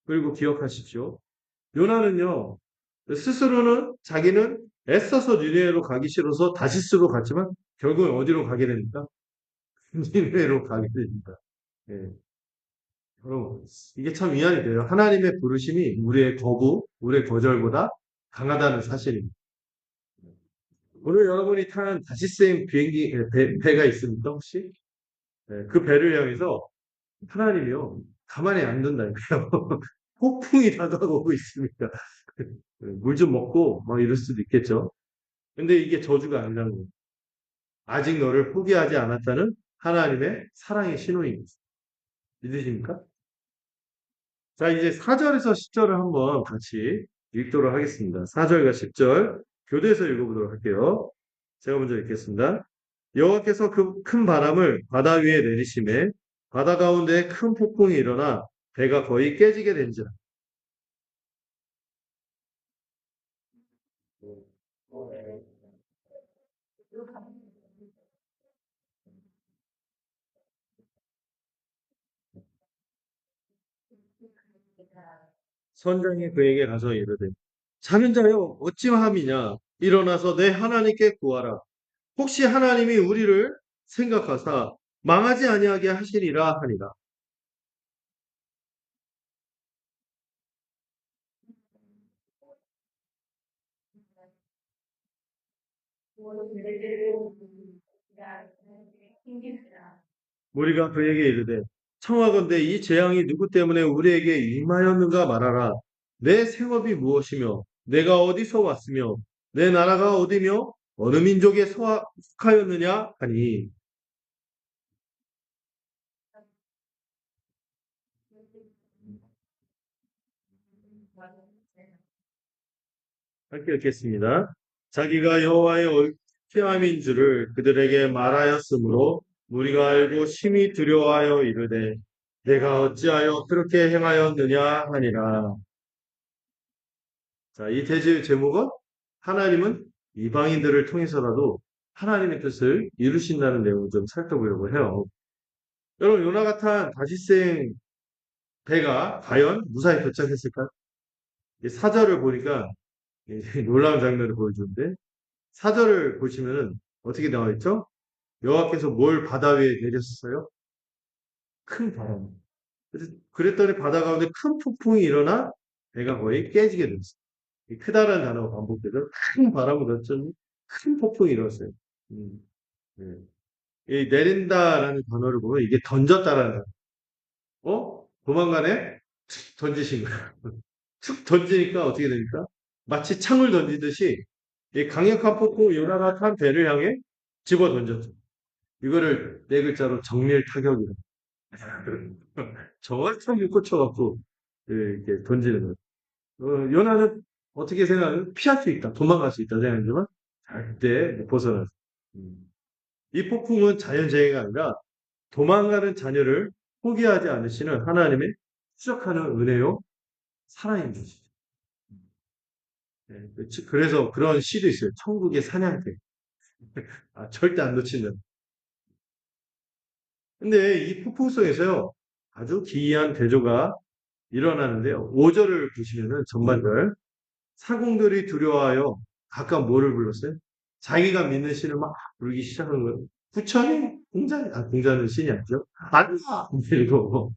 그리고 기억하십시오. 요나는요, 스스로는 자기는 애써서 니느웨로 가기 싫어서 다시스로 갔지만 결국은 어디로 가게 됩니까? 니느웨로 가게 됩니다. 예. 여러분, 이게 참 위안이 돼요. 하나님의 부르심이 우리의 거절보다 강하다는 사실입니다. 오늘 여러분이 탄 다시스행 배가 있습니까, 혹시? 네, 그 배를 향해서 하나님이요, 가만히 안 둔다니까요. 폭풍이 다가오고 있습니다. 물 좀 먹고, 막 이럴 수도 있겠죠. 근데 이게 저주가 아니라는 거예요. 아직 너를 포기하지 않았다는 하나님의 사랑의 신호입니다. 믿으십니까? 자, 이제 4절에서 10절을 한번 같이 읽도록 하겠습니다. 4절과 10절 교대에서 읽어보도록 할게요. 제가 먼저 읽겠습니다. 여호와께서 그 큰 바람을 바다 위에 내리심에 바다 가운데 큰 폭풍이 일어나 배가 거의 깨지게 된지라. 선장이 그에게 가서 이르되 자는 자여 어찌함이냐 일어나서 내 하나님께 구하라. 혹시 하나님이 우리를 생각하사 망하지 아니하게 하시리라 하니라. 우리가 그에게 이르되 청하건대 이 재앙이 누구 때문에 우리에게 임하였는가 말하라. 내 생업이 무엇이며 내가 어디서 왔으며 내 나라가 어디며 어느 민족에 속하였느냐 하니 함께 읽겠습니다. 자기가 여호와의 피함인 줄을 그들에게 말하였으므로 우리가 알고 심히 두려워하여 이르되 내가 어찌하여 그렇게 행하였느냐 하니라. 자, 이 대지의 제목은 하나님은 이방인들을 통해서라도 하나님의 뜻을 이루신다는 내용을 좀 살펴보려고 해요. 여러분, 요나같은 다시생 배가 과연 무사히 도착했을까? 사절을 보니까 놀라운 장면을 보여주는데 사절을 보시면은 어떻게 나와 있죠? 여호와께서 뭘 바다 위에 내렸어요? 큰 바람. 그랬더니 바다 가운데 큰 폭풍이 일어나 배가 거의 깨지게 됐어요. 이 크다라는 단어가 반복되죠. 큰 바람을 던졌더니 큰 폭풍이 일어났어요. 음, 네. 이 내린다라는 단어를 보면 이게 던졌다라는 단어. 도망가네? 툭 던지신 거야. 툭 던지니까 어떻게 됩니까? 마치 창을 던지듯이 이 강력한 폭풍 요나가 탄 배를 향해 집어 던졌죠. 이거를 네 글자로 정밀 타격이라. 정확하게 꽂혀갖고 이렇게 던지는 거예요. 요나는 어떻게 생각하면 피할 수 있다, 도망갈 수 있다 생각하지만 절대 못 벗어났어요. 음. 이 폭풍은 자연재해가 아니라 도망가는 자녀를 포기하지 않으시는 하나님의 추적하는 은혜요 사랑인 것이죠. 네, 그래서 그런 시도 있어요. 천국의 사냥개. 아, 절대 안 놓치는. 근데 이 폭풍 속에서요, 아주 기이한 대조가 일어나는데요. 5절을 보시면은 전반절 사공들이 두려워하여 각각 뭐를 불렀어요? 자기가 믿는 신을 막 부르기 시작하는 거예요. 부처님, 공자는 신이 아니죠. 아니야! 이러고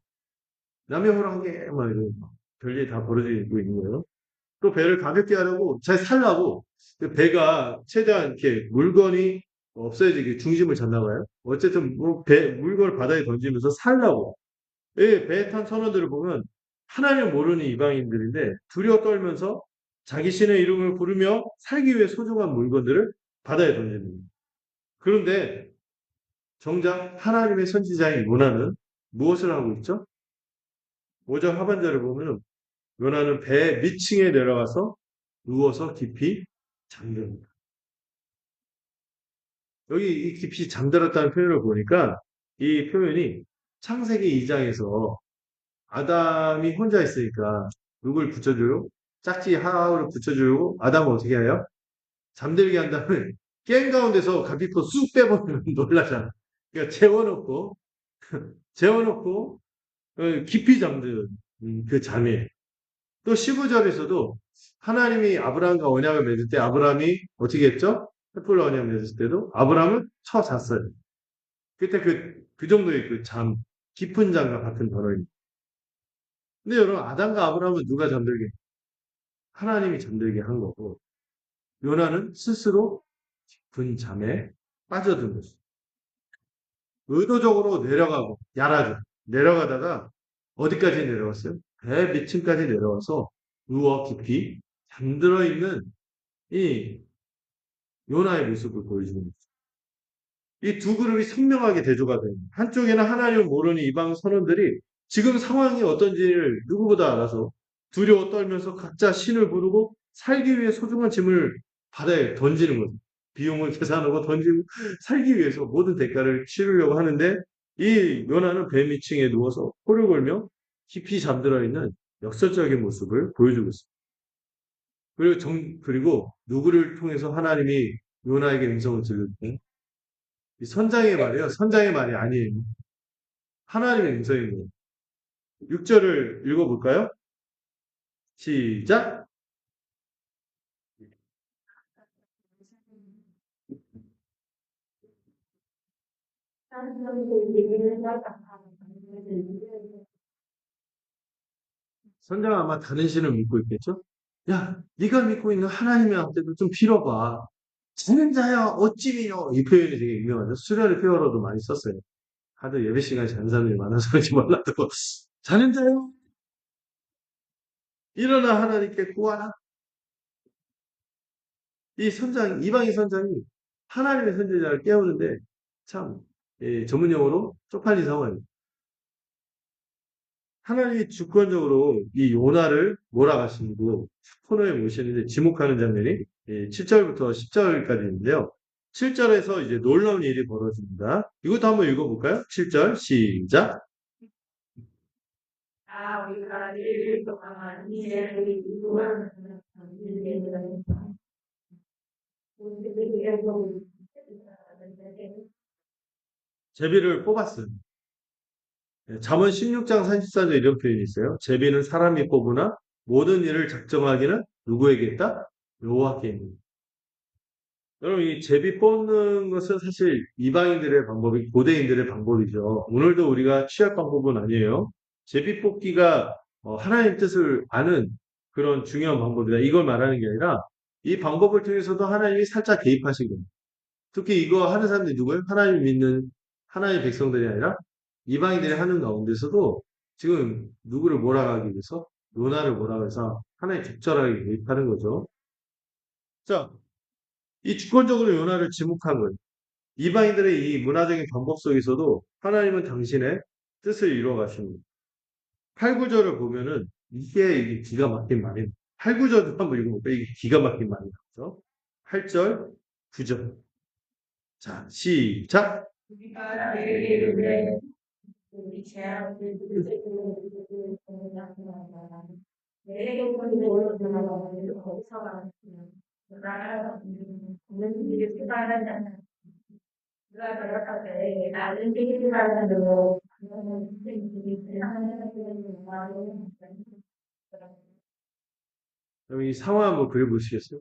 남의 허락에 막 이러고 별일 다 벌어지고 있는 거예요. 또 배를 가볍게 하려고 잘 살라고 그 배가 최대한 이렇게 물건이 없어야지 중심을 잡나 봐요. 어쨌든 뭐 물건을 바다에 던지면서 살라고. 예, 배에 탄 선원들을 보면 하나님 모르는 이방인들인데 두려워 떨면서 자기 신의 이름을 부르며 살기 위해 소중한 물건들을 바다에 던지는 거예요. 그런데 정작 하나님의 선지자인 요나는 무엇을 하고 있죠? 5절 하반절을 보면 요나는 배 밑층에 내려가서 누워서 깊이 잠듭니다. 여기 이 깊이 잠들었다는 표현을 보니까 이 표현이 창세기 2장에서 아담이 혼자 있으니까 누굴 붙여줘요? 짝지 하울을 붙여주고 아담은 어떻게 해요? 잠들게 한 다음에 게임 가운데서 갈비포 쑥 빼버리면 놀라잖아. 그러니까 재워놓고 깊이 잠든 그 잠에 또 15절에서도 하나님이 아브라함과 언약을 맺을 때 아브라함이 어떻게 했죠? 횃불로 언약 맺을 때도 아브라함을 쳐 잤어요. 그때 그 정도의 그 깊은 잠과 같은 단어입니다. 근데 여러분, 아담과 아브라함은 누가 잠들게? 하나님이 잠들게 한 거고, 요나는 스스로 깊은 잠에 빠져든 거죠. 의도적으로 내려가고, 야라죠. 내려가다가 어디까지 내려갔어요? 배 밑층까지 내려와서 누워 깊이 잠들어 있는 이 요나의 모습을 보여주는 거죠. 이 두 그룹이 선명하게 대조가 됩니다. 한쪽에는 하나님을 모르는 이방 선원들이 지금 상황이 어떤지를 누구보다 알아서 두려워 떨면서 각자 신을 부르고 살기 위해 소중한 짐을 바다에 던지는 거죠. 비용을 계산하고 던지고 살기 위해서 모든 대가를 치르려고 하는데 이 요나는 배 밑층에 누워서 코를 골며 깊이 잠들어 있는 역설적인 모습을 보여주고 있습니다. 그리고 누구를 통해서 하나님이 요나에게 음성을 들을때 이 선장의 말이요. 선장의 말이 아니에요. 하나님의 음성입니다. 6절을 읽어볼까요? 시작. 선장은 아마 다른 신을 믿고 있겠죠? 야, 네가 믿고 있는 하나님한테도 좀 빌어봐. 자는 자여 어찌 빌어. 이 표현이 되게 유명하죠. 수련의 표어로도 많이 썼어요. 하도 예배 시간에 자는 사람이 많아서 그런지 몰라도 자는 자여 일어나 하나님께 구하라. 이 선장, 이방인 선장이 하나님의 선지자를 깨우는데 참 전문 용어로 쪽팔린 상황입니다. 하나님이 주권적으로 이 요나를 몰아가시고 코너에 모시는데 지목하는 장면이 7절부터 10절까지 있는데요. 7절에서 이제 놀라운 일이 벌어집니다. 이것도 한번 읽어볼까요? 7절 시작. 제비를 뽑았어요. 잠언 16장 34절 이런 표현이 있어요. 제비는 사람이 뽑으나 모든 일을 작정하기는 누구에게 있다? 여호와께 있는. 여러분, 이 제비 뽑는 것은 사실 이방인들의 방법이 고대인들의 방법이죠. 오늘도 우리가 취할 방법은 아니에요. 제비 뽑기가 하나님 뜻을 아는 그런 중요한 방법이다. 이걸 말하는 게 아니라 이 방법을 통해서도 하나님이 살짝 개입하신 겁니다. 특히 이거 하는 사람들이 누구예요? 하나님 믿는 하나님 백성들이 아니라 이방인들이 하는 가운데서도 지금 누구를 몰아가기 위해서 요나를 몰아가서 하나님 적절하게 개입하는 거죠. 자, 이 주권적으로 요나를 지목한 거예요. 이방인들의 이 문화적인 반복 속에서도 하나님은 당신의 뜻을 이루어 가십니다. 8, 9절을 보면은 이게 기가 막힌 말입니다. 8, 9절도 한번 읽어볼까요? 이게 기가 막힌 말이 나죠. 8절, 9절. 자, 시작. 우리가 내일에 우리 재앙을 내일의 모르는 거기서 나는 보는 일이 수많은 누가 그렇게 나는 일이라는 대로 그럼 이 상황 한번 그려보시겠어요?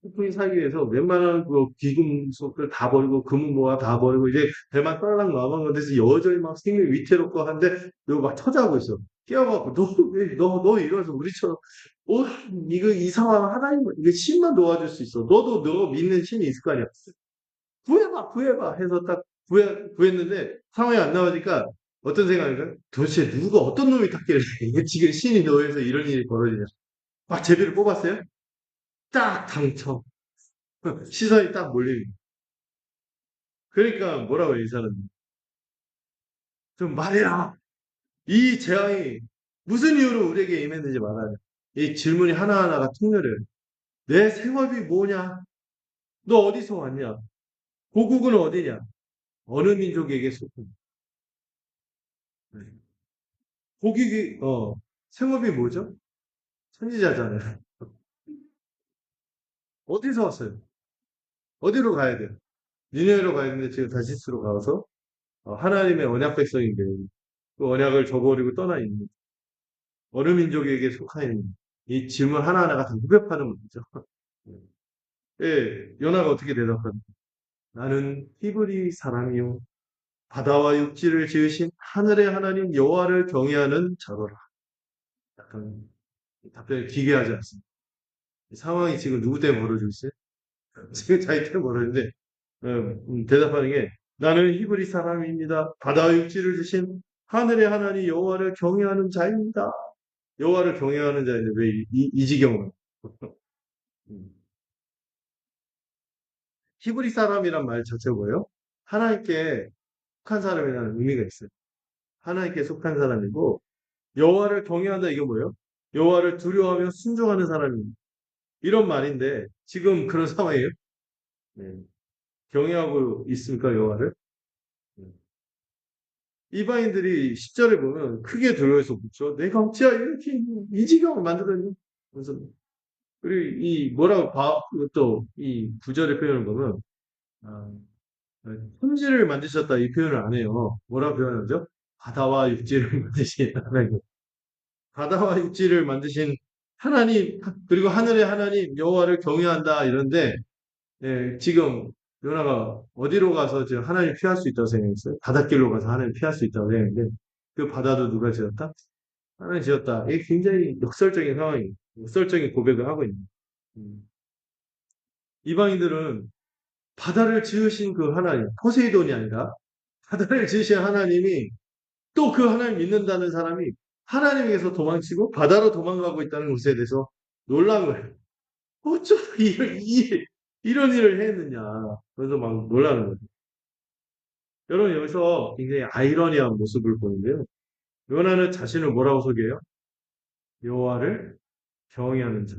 폭풍이 살기 위해서 웬만한 그 귀금속들 다 버리고 금은보화 다 버리고 이제 대만 떠나랑 나만 건데서 여전히 막 생명이 위태롭고 한데 이거 막 처자하고 있어. 끼어갖고 너 이러면서 우리처럼 이거 이 상황 하나님 이거 신만 도와줄 수 있어. 너도 너 믿는 신이 있을 거 아니야. 구해봐 해서 딱 구했는데 상황이 안 나오니까 어떤 생각인가? 도대체 누가 어떤 놈이 탔길래 이게 지금 신이 너에서 이런 일이 벌어지냐. 막 제비를 뽑았어요. 딱 당첨. 시선이 딱 몰립니다. 그러니까 뭐라고 해요, 이 사람은. 좀 말해라. 이 재앙이 무슨 이유로 우리에게 임했는지 말하라. 이 질문이 하나하나가 통렬해요. 내 생업이 뭐냐? 너 어디서 왔냐? 고국은 어디냐? 어느 민족에게 속한? 고국이 생업이 뭐죠? 선지자잖아요. 어디서 왔어요? 어디로 가야 돼요? 니네로 가야 되는데 지금 다시스로 가서 하나님의 언약 백성인데 그 언약을 저버리고 떠나 있는 어느 민족에게 속하는 이 질문 하나하나가 다 후벼파는 문제죠. 예, 요나가 어떻게 대답하냐? 나는 히브리 사람이요. 바다와 육지를 지으신 하늘의 하나님 여호와를 경외하는 자로라. 약간 답변이 기괴하지 않습니다. 상황이 지금 누구 때문에 벌어지고 있어요? 지금 자기 때문에 벌어지는데 대답하는 게 나는 히브리 사람입니다. 바다와 육지를 지으신 하늘의 하나님 여호와를 경외하는 자입니다. 여호와를 경외하는 자인데 왜 이 지경을? 히브리 사람이란 말 자체가 뭐예요? 하나님께 속한 사람이라는 의미가 있어요. 하나님께 속한 사람이고 여호와를 경외한다 이게 뭐예요? 여호와를 두려워하며 순종하는 사람입니다. 이런 말인데 지금 그런 상황이에요? 네. 경외하고 있습니까 여호와를? 네. 이방인들이 10절에 보면 크게 두려워해서 묻죠. 내가 어찌하여 이렇게 이 지경을 만들었니? 그래서 그리고 이 뭐라고 또이 9절의 표현을 보면 아, 천지를 만드셨다 이 표현을 안 해요. 뭐라 표현하죠? 바다와 육지를 만드신 하나님. 바다와 육지를 만드신 하나님 그리고 하늘의 하나님 여호와를 경외한다 이런데 지금 요나가 어디로 가서 지금 하나님 피할 수 있다고 생각했어요? 바닷길로 가서 하나님 피할 수 있다고 생각했는데 그 바다도 누가 지었다? 하나님 지었다. 이게 굉장히 역설적인 상황이 역설적인 고백을 하고 있는. 음. 이방인들은 바다를 지으신 그 하나님, 포세이돈이 아니라 바다를 지으신 하나님이 또 그 하나님 믿는다는 사람이 하나님에게서 도망치고 바다로 도망가고 있다는 것에 대해서 놀란 거예요. 어쩜 이런 일을 했느냐. 그래서 막 놀라는 거죠. 여러분 여기서 굉장히 아이러니한 모습을 보는데요. 요나는 자신을 뭐라고 소개해요? 여호와를 경외하는 자.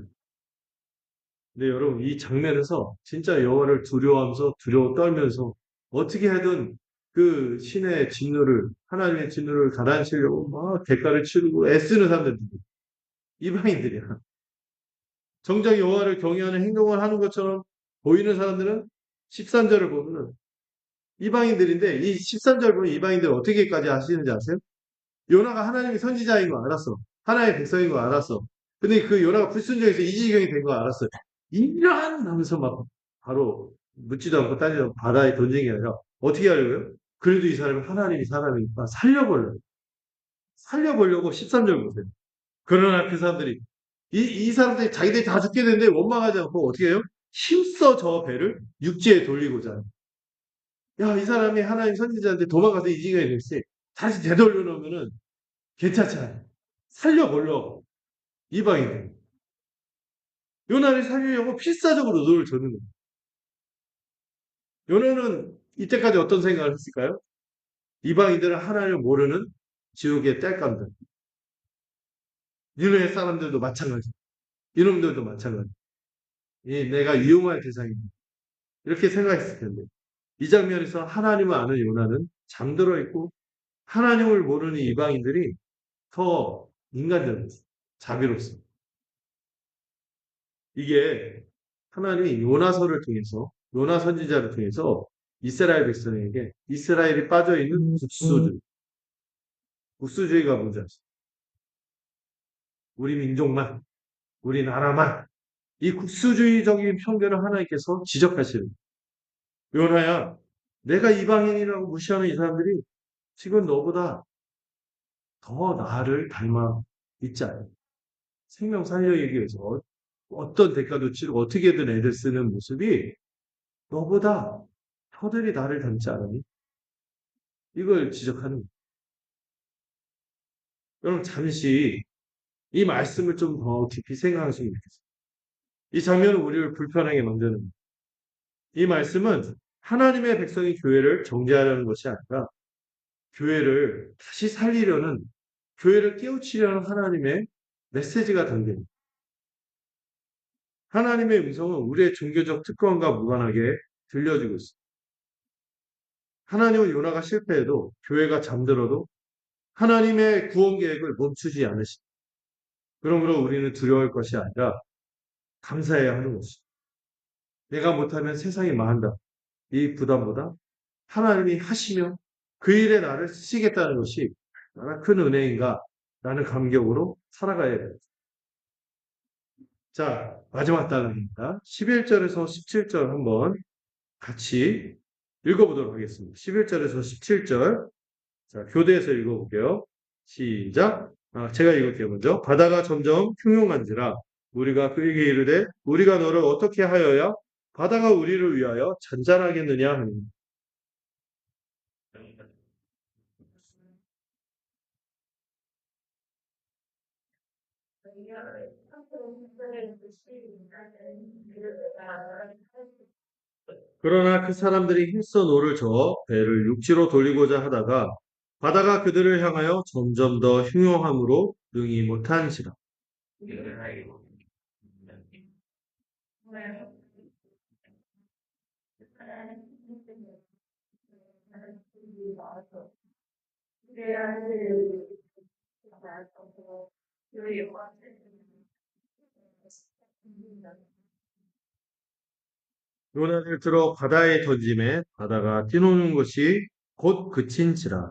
근데 여러분 이 장면에서 진짜 여호와를 두려워하면서 두려워 떨면서 어떻게 하든 그 신의 진노를 하나님의 진노를 가라앉히려고 막 대가를 치르고 애쓰는 사람들 이방인들이야. 정작 여호와를 경외하는 행동을 하는 것처럼 보이는 사람들은 13절을 보면 이방인들인데 이 13절 보면 이방인들 어떻게까지 하시는지 아세요? 요나가 하나님의 선지자인 거 알았어. 하나님의 백성인 거 알았어. 근데 그 요나가 불순종해서 이 지경이 된 거 알았어요. 이런 하면서 막 바로 묻지도 않고 따지도 않고 바다에 던진 게 아니라 어떻게 하려고요? 그래도 이 사람이 하나님이 사람이니까 살려보려고. 살려보려고 13절 보세요. 그러나 그 사람들이 이 사람들이 자기들이 다 죽게 되는데 원망하지 않고 어떻게 해요? 힘써 저 배를 육지에 돌리고자 해요. 야, 이 사람이 하나님 선지자한테 도망가서 이 지경이 됐지. 다시 되돌려 놓으면은 괜찮잖아요. 살려보려고. 이방인들. 요나를 살리려고 필사적으로 노를 줬는 거예요. 요나는 이때까지 어떤 생각을 했을까요? 이방인들은 하나님을 모르는 지옥의 땔감들. 니네 사람들도 마찬가지. 이놈들도 마찬가지. 내가 이용할 대상입니다. 이렇게 생각했을 텐데. 이 장면에서 하나님을 아는 요나는 잠들어 있고 하나님을 모르는 이방인들이 더 인간적이었어요. 자비롭습니다. 이게 하나님이 요나서를 통해서 요나 선지자를 통해서 이스라엘 백성에게 이스라엘이 빠져 있는 국수주의가 뭔지 아시죠? 우리 민족만, 우리 나라만 이 국수주의적인 편견을 하나님께서 지적하시는 요나야, 내가 이방인이라고 무시하는 이 사람들이 지금 너보다 더 나를 닮아 있지 않아. 생명 살려기 위해서 어떤 대가도 치르고 어떻게든 애들 쓰는 모습이 너보다 터들이 나를 닮지 않으니? 이걸 지적하는 거예요. 여러분 잠시 이 말씀을 좀 더 깊이 생각하시면 좋겠어요. 이 장면은 우리를 불편하게 만드는 이 말씀은 하나님의 백성이 교회를 정죄하려는 것이 아니라 교회를 다시 살리려는 교회를 깨우치려는 하나님의 메시지가 담긴 하나님의 음성은 우리의 종교적 특권과 무관하게 들려지고 있습니다. 하나님은 요나가 실패해도 교회가 잠들어도 하나님의 구원 계획을 멈추지 않으십니다. 그러므로 우리는 두려워할 것이 아니라 감사해야 하는 것입니다. 내가 못하면 세상이 망한다. 이 부담보다 하나님이 하시며 그 일에 나를 쓰시겠다는 것이 얼마나 큰 은혜인가 라는 감격으로 살아가야 됩니다. 자, 마지막 단락입니다. 11절에서 17절 한번 같이 읽어보도록 하겠습니다. 11절에서 17절. 자, 교대에서 읽어볼게요. 시작. 제가 읽을게요, 먼저. 바다가 점점 흉흉한지라 우리가 그에게 이르되 우리가 너를 어떻게 하여야 바다가 우리를 위하여 잔잔하겠느냐 하니. 그러나 그 사람들이 힘써 노를 저어 배를 육지로 돌리고자 하다가 바다가 그들을 향하여 점점 더 흉흉함으로 능히 못한지라. 요나를 들어 바다에 던짐에 바다가 뛰노는 것이 곧 그친지라.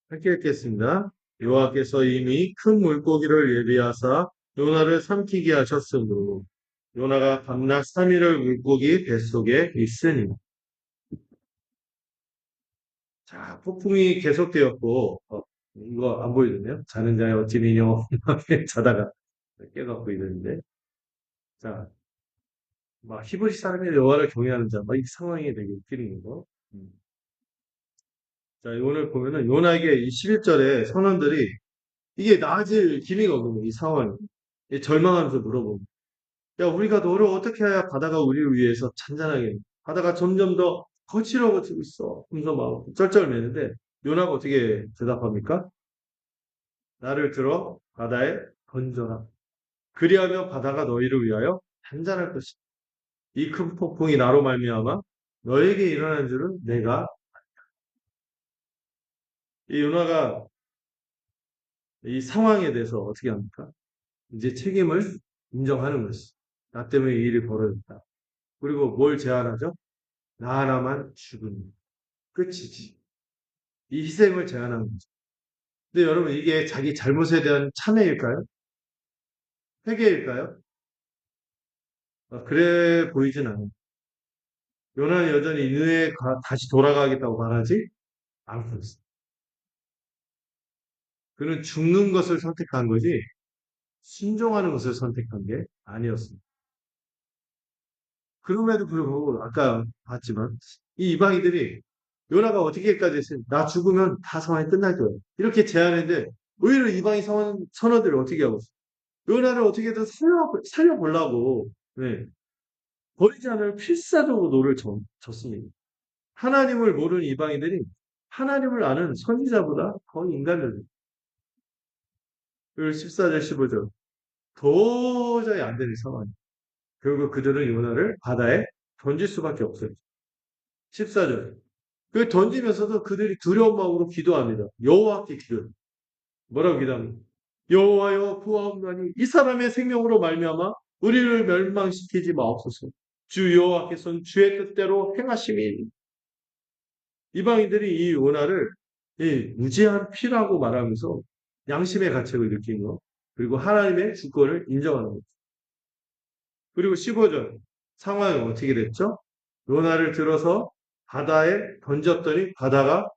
함께 읽겠습니다. 여호와께서 이미 큰 물고기를 예비하사 요나를 삼키게 하셨으므로 요나가 밤낮 3일을 물고기 뱃속에 있으니. 자, 폭풍이 계속되었고 이거 안 보이는데요? 자는 자의 어찌 미뇨 자다가 깨갖고 있는데 자, 막 히브리 사람이 여호와를 경외하는 자, 막 이 상황이 되게 웃기는 거. 음. 자, 오늘 보면은 요나에게 이 11절에 선원들이 이게 나아질 기미가 없는 거예요. 이 상황이. 절망하면서 물어보고. 야, 우리가 너를 어떻게 해야 바다가 우리를 위해서 잔잔하게. 바다가 점점 더 거칠어지고 있어. 하면서 막 쩔쩔매는데 요나가 어떻게 대답합니까? 나를 들어 바다에 던져라. 그리하면 바다가 너희를 위하여 잔잔할 것이다. 이 큰 폭풍이 나로 말미암아 너에게 일어난 줄은 내가 이 요나가 이 상황에 대해서 어떻게 합니까? 이제 책임을 인정하는 것이. 나 때문에 이 일이 벌어졌다. 그리고 뭘 제안하죠? 나 하나만 죽으면 끝이지. 이 희생을 제안하는 거죠. 근데 여러분 이게 자기 잘못에 대한 참회일까요? 회개일까요? 그래 보이진 않아요. 요나는 여전히 니네에 다시 돌아가겠다고 말하지 않았어. 그는 죽는 것을 선택한 거지 순종하는 것을 선택한 게 아니었습니다. 그럼에도 불구하고 아까 봤지만 이 이방인들이 요나가 어떻게까지 했어요? 나 죽으면 다 상황이 끝날 거예요. 이렇게 제안했는데 오히려 이방인 선원들을 어떻게 하고 있어요? 요나를 어떻게든 살려보려고 네. 버리지 않을 필사적으로 노를 졌습니다. 하나님을 모르는 이방인들이 하나님을 아는 선지자보다 더 인간적입니다. 14절 15절 도저히 안 되는 상황. 결국 그들은 요나를 바다에 던질 수밖에 없어요. 14절. 그 던지면서도 그들이 두려운 마음으로 기도합니다. 여호와께 기도. 뭐라고 기도합니까? 여호와여 구하옵나니 이 사람의 생명으로 말미암아 우리를 멸망시키지 마옵소서. 주 여호와께서는 주의 뜻대로 행하심이 이방인들이 이 요나를 무지한 피라고 말하면서 양심의 가책을 느낀 것 그리고 하나님의 주권을 인정하는 것. 그리고 15절 상황이 어떻게 됐죠? 요나를 들어서 바다에 던졌더니 바다가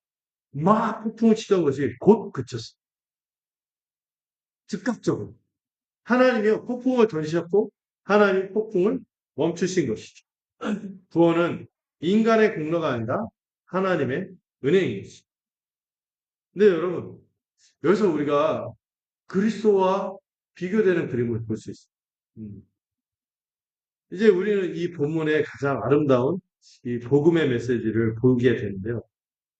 막 폭풍을 치던 것이 곧 그쳤어요. 즉각적으로. 하나님이 폭풍을 던지셨고 하나님 폭풍을 멈추신 것이죠. 구원은 인간의 공로가 아니라 하나님의 은혜이죠. 근데 여러분 여기서 우리가 그리스도와 비교되는 그림을 볼 수 있어요. 음. 이제 우리는 이 본문의 가장 아름다운 이 복음의 메시지를 보게 되는데요.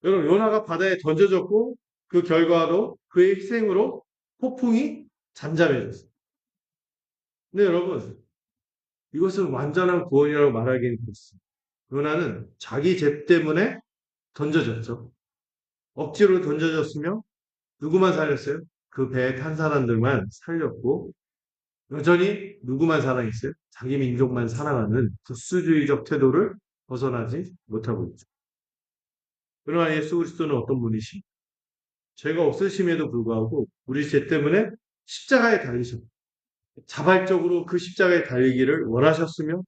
여러분, 요나가 바다에 던져졌고 그 결과로 그의 희생으로 폭풍이 잠잠해졌어요. 근데 여러분, 이것은 완전한 구원이라고 말하기는 그렇습니다. 요나는 자기 죄 때문에 던져졌죠. 억지로 던져졌으며 누구만 살렸어요? 그 배에 탄 사람들만 살렸고 여전히 누구만 사랑했어요? 자기 민족만 사랑하는 국수주의적 태도를 벗어나지 못하고 있죠. 그러나 예수 그리스도는 어떤 분이시? 죄가 없으심에도 불구하고 우리 죄 때문에 십자가에 달리셨고 자발적으로 그 십자가에 달리기를 원하셨으며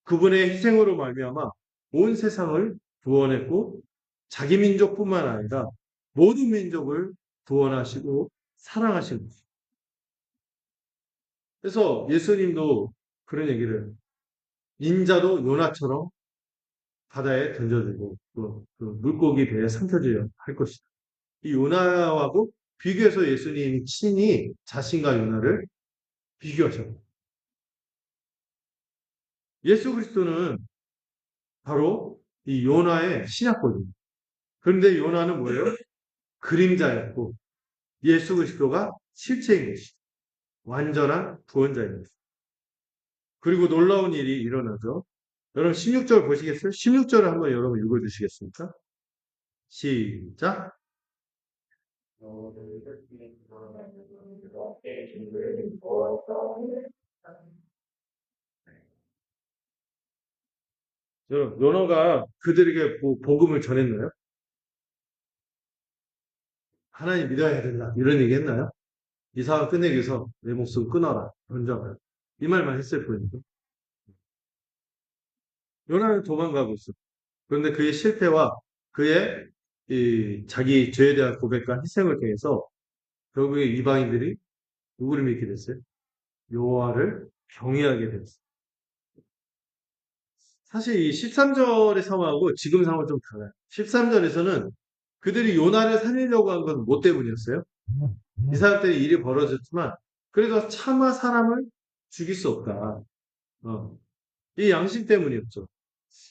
그분의 희생으로 말미암아 온 세상을 구원했고 자기 민족뿐만 아니라 모든 민족을 구원하시고 사랑하신 거죠. 그래서 예수님도 그런 얘기를 인자도 요나처럼 바다에 던져지고 그 물고기 배에 삼켜져야 할 것이다. 이 요나하고 비교해서 예수님 친히 자신과 요나를 비교하셨고 예수 그리스도는 바로 이 요나의 신약거든요. 그런데 요나는 뭐예요? 그림자였고 예수 그리스도가 실체인 것이죠. 완전한 구원자인 것이죠. 그리고 놀라운 일이 일어나죠. 여러분 16절 보시겠어요? 16절을 한번 여러분 읽어주시겠습니까? 시작. 여러분 요나가 그들에게 복음을 전했나요? 하나님 믿어야 된다. 이런 얘기 했나요? 이 상황 끝내기 위해서 내 목숨 끊어라. 던져라. 이 말만 했을 뿐이죠. 요나는 도망가고 있어. 그런데 그의 실패와 그의 자기 죄에 대한 고백과 희생을 통해서 결국에 이방인들이 누구를 믿게 됐어요? 여호와를 경외하게 됐어요. 사실 이 13절의 상황하고 지금 상황은 좀 달라요. 13절에서는 그들이 요나를 살리려고 한 건 뭐 때문이었어요? 이 사람 때문에 일이 벌어졌지만 그래도 차마 사람을 죽일 수 없다. 이 양심 때문이었죠.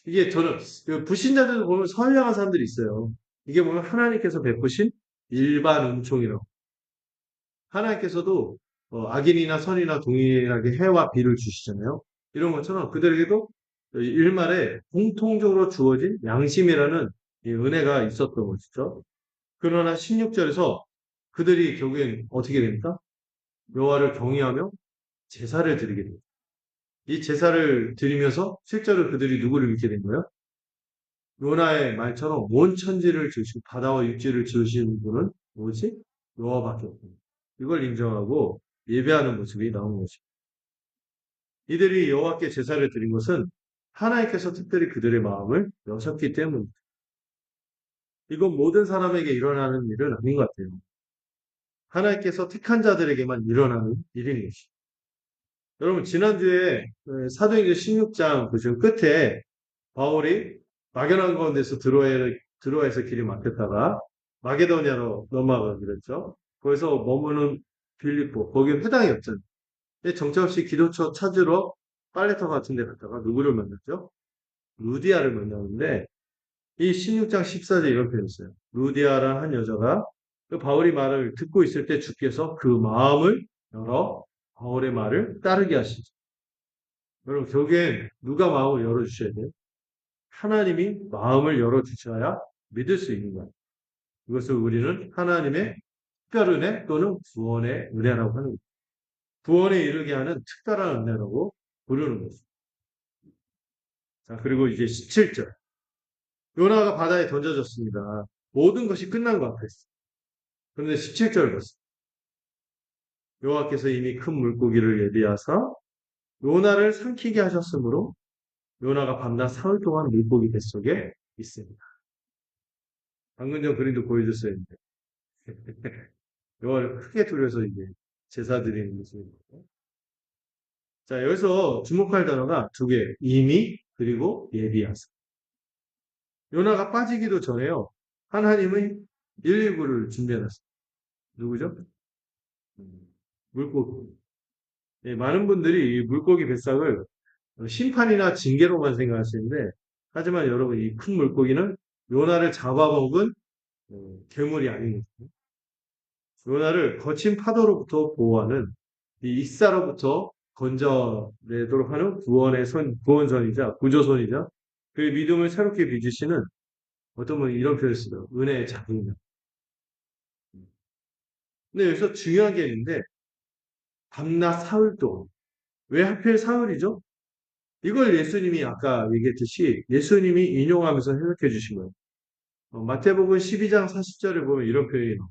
이게 저는 그 불신자들도 보면 선량한 사람들이 있어요. 이게 보면 하나님께서 베푸신 일반 은총이라고. 하나님께서도 악인이나 선이나 동일하게 해와 비를 주시잖아요. 이런 것처럼 그들에게도 일말에 공통적으로 주어진 양심이라는 이 은혜가 있었던 것이죠. 그러나 16절에서 그들이 결국엔 어떻게 됩니까? 여호와를 경외하며 제사를 드리게 됩니다. 이 제사를 드리면서 실제로 그들이 누구를 믿게 된 거예요? 요나의 말처럼 온 천지를 지으시고 바다와 육지를 지으신 분은 뭐지? 여호와밖에 없습니다. 이걸 인정하고 예배하는 모습이 나오는 것입니다. 이들이 여호와께 제사를 드린 것은 하나님께서 특별히 그들의 마음을 여셨기 때문입니다. 이건 모든 사람에게 일어나는 일은 아닌 것 같아요. 하나님께서 택한 자들에게만 일어나는 일인 것이. 여러분, 지난주에 사도행전 16장 그중 끝에 바울이 막연한 가운데서 드로아에서 길이 막혔다가 마게도냐로 넘어가기로 했죠. 거기서 머무는 빌립보, 거기 회당이 없잖아요. 정처없이 기도처 찾으러 빨래터 같은 데 갔다가 누구를 만났죠? 루디아를 만났는데 이 16장 14절 이런 표현이 있어요. 루디아라는 한 여자가 그 바울이 말을 듣고 있을 때 주께서 그 마음을 열어 바울의 말을 따르게 하시죠. 여러분, 결국엔 누가 마음을 열어주셔야 돼요? 하나님이 마음을 열어주셔야 믿을 수 있는 거예요. 이것을 우리는 하나님의 특별 은혜 또는 구원의 은혜라고 하는 거예요. 구원에 이르게 하는 특별한 은혜라고 부르는 거죠. 자, 그리고 이제 17절. 요나가 바다에 던져졌습니다. 모든 것이 끝난 것 같았어요. 그런데 17절 보세요. 여호와께서 이미 큰 물고기를 예비하사 요나를 삼키게 하셨으므로 요나가 밤낮 사흘 동안 물고기 뱃속에 있습니다. 방금 전 그림도 보여줬어야 했는데 요나를 크게 두려서 이제 제사 드리는 모습입니다. 자, 여기서 주목할 단어가 두 개. 이미 그리고 예비하사. 요나가 빠지기도 전에요. 하나님은 119를 준비해놨어요. 누구죠? 물고기. 예, 많은 분들이 이 물고기 뱃삭을 심판이나 징계로만 생각하시는데, 하지만 여러분, 이 큰 물고기는 요나를 잡아먹은 괴물이 아닙니다. 요나를 거친 파도로부터 보호하는 이 익사로부터 건져내도록 하는 구원선이자 구조선이자 그 믿음을 새롭게 빚으시는 어떤 분이 이런 표현을 쓰더라고요. 은혜의 자궁이다. 근데 여기서 중요한 게 있는데, 밤낮 사흘 동안. 왜 하필 사흘이죠? 이걸 예수님이 아까 얘기했듯이 예수님이 인용하면서 해석해 주신 거예요. 마태복음 12장 40절에 보면 이런 표현이 나와요.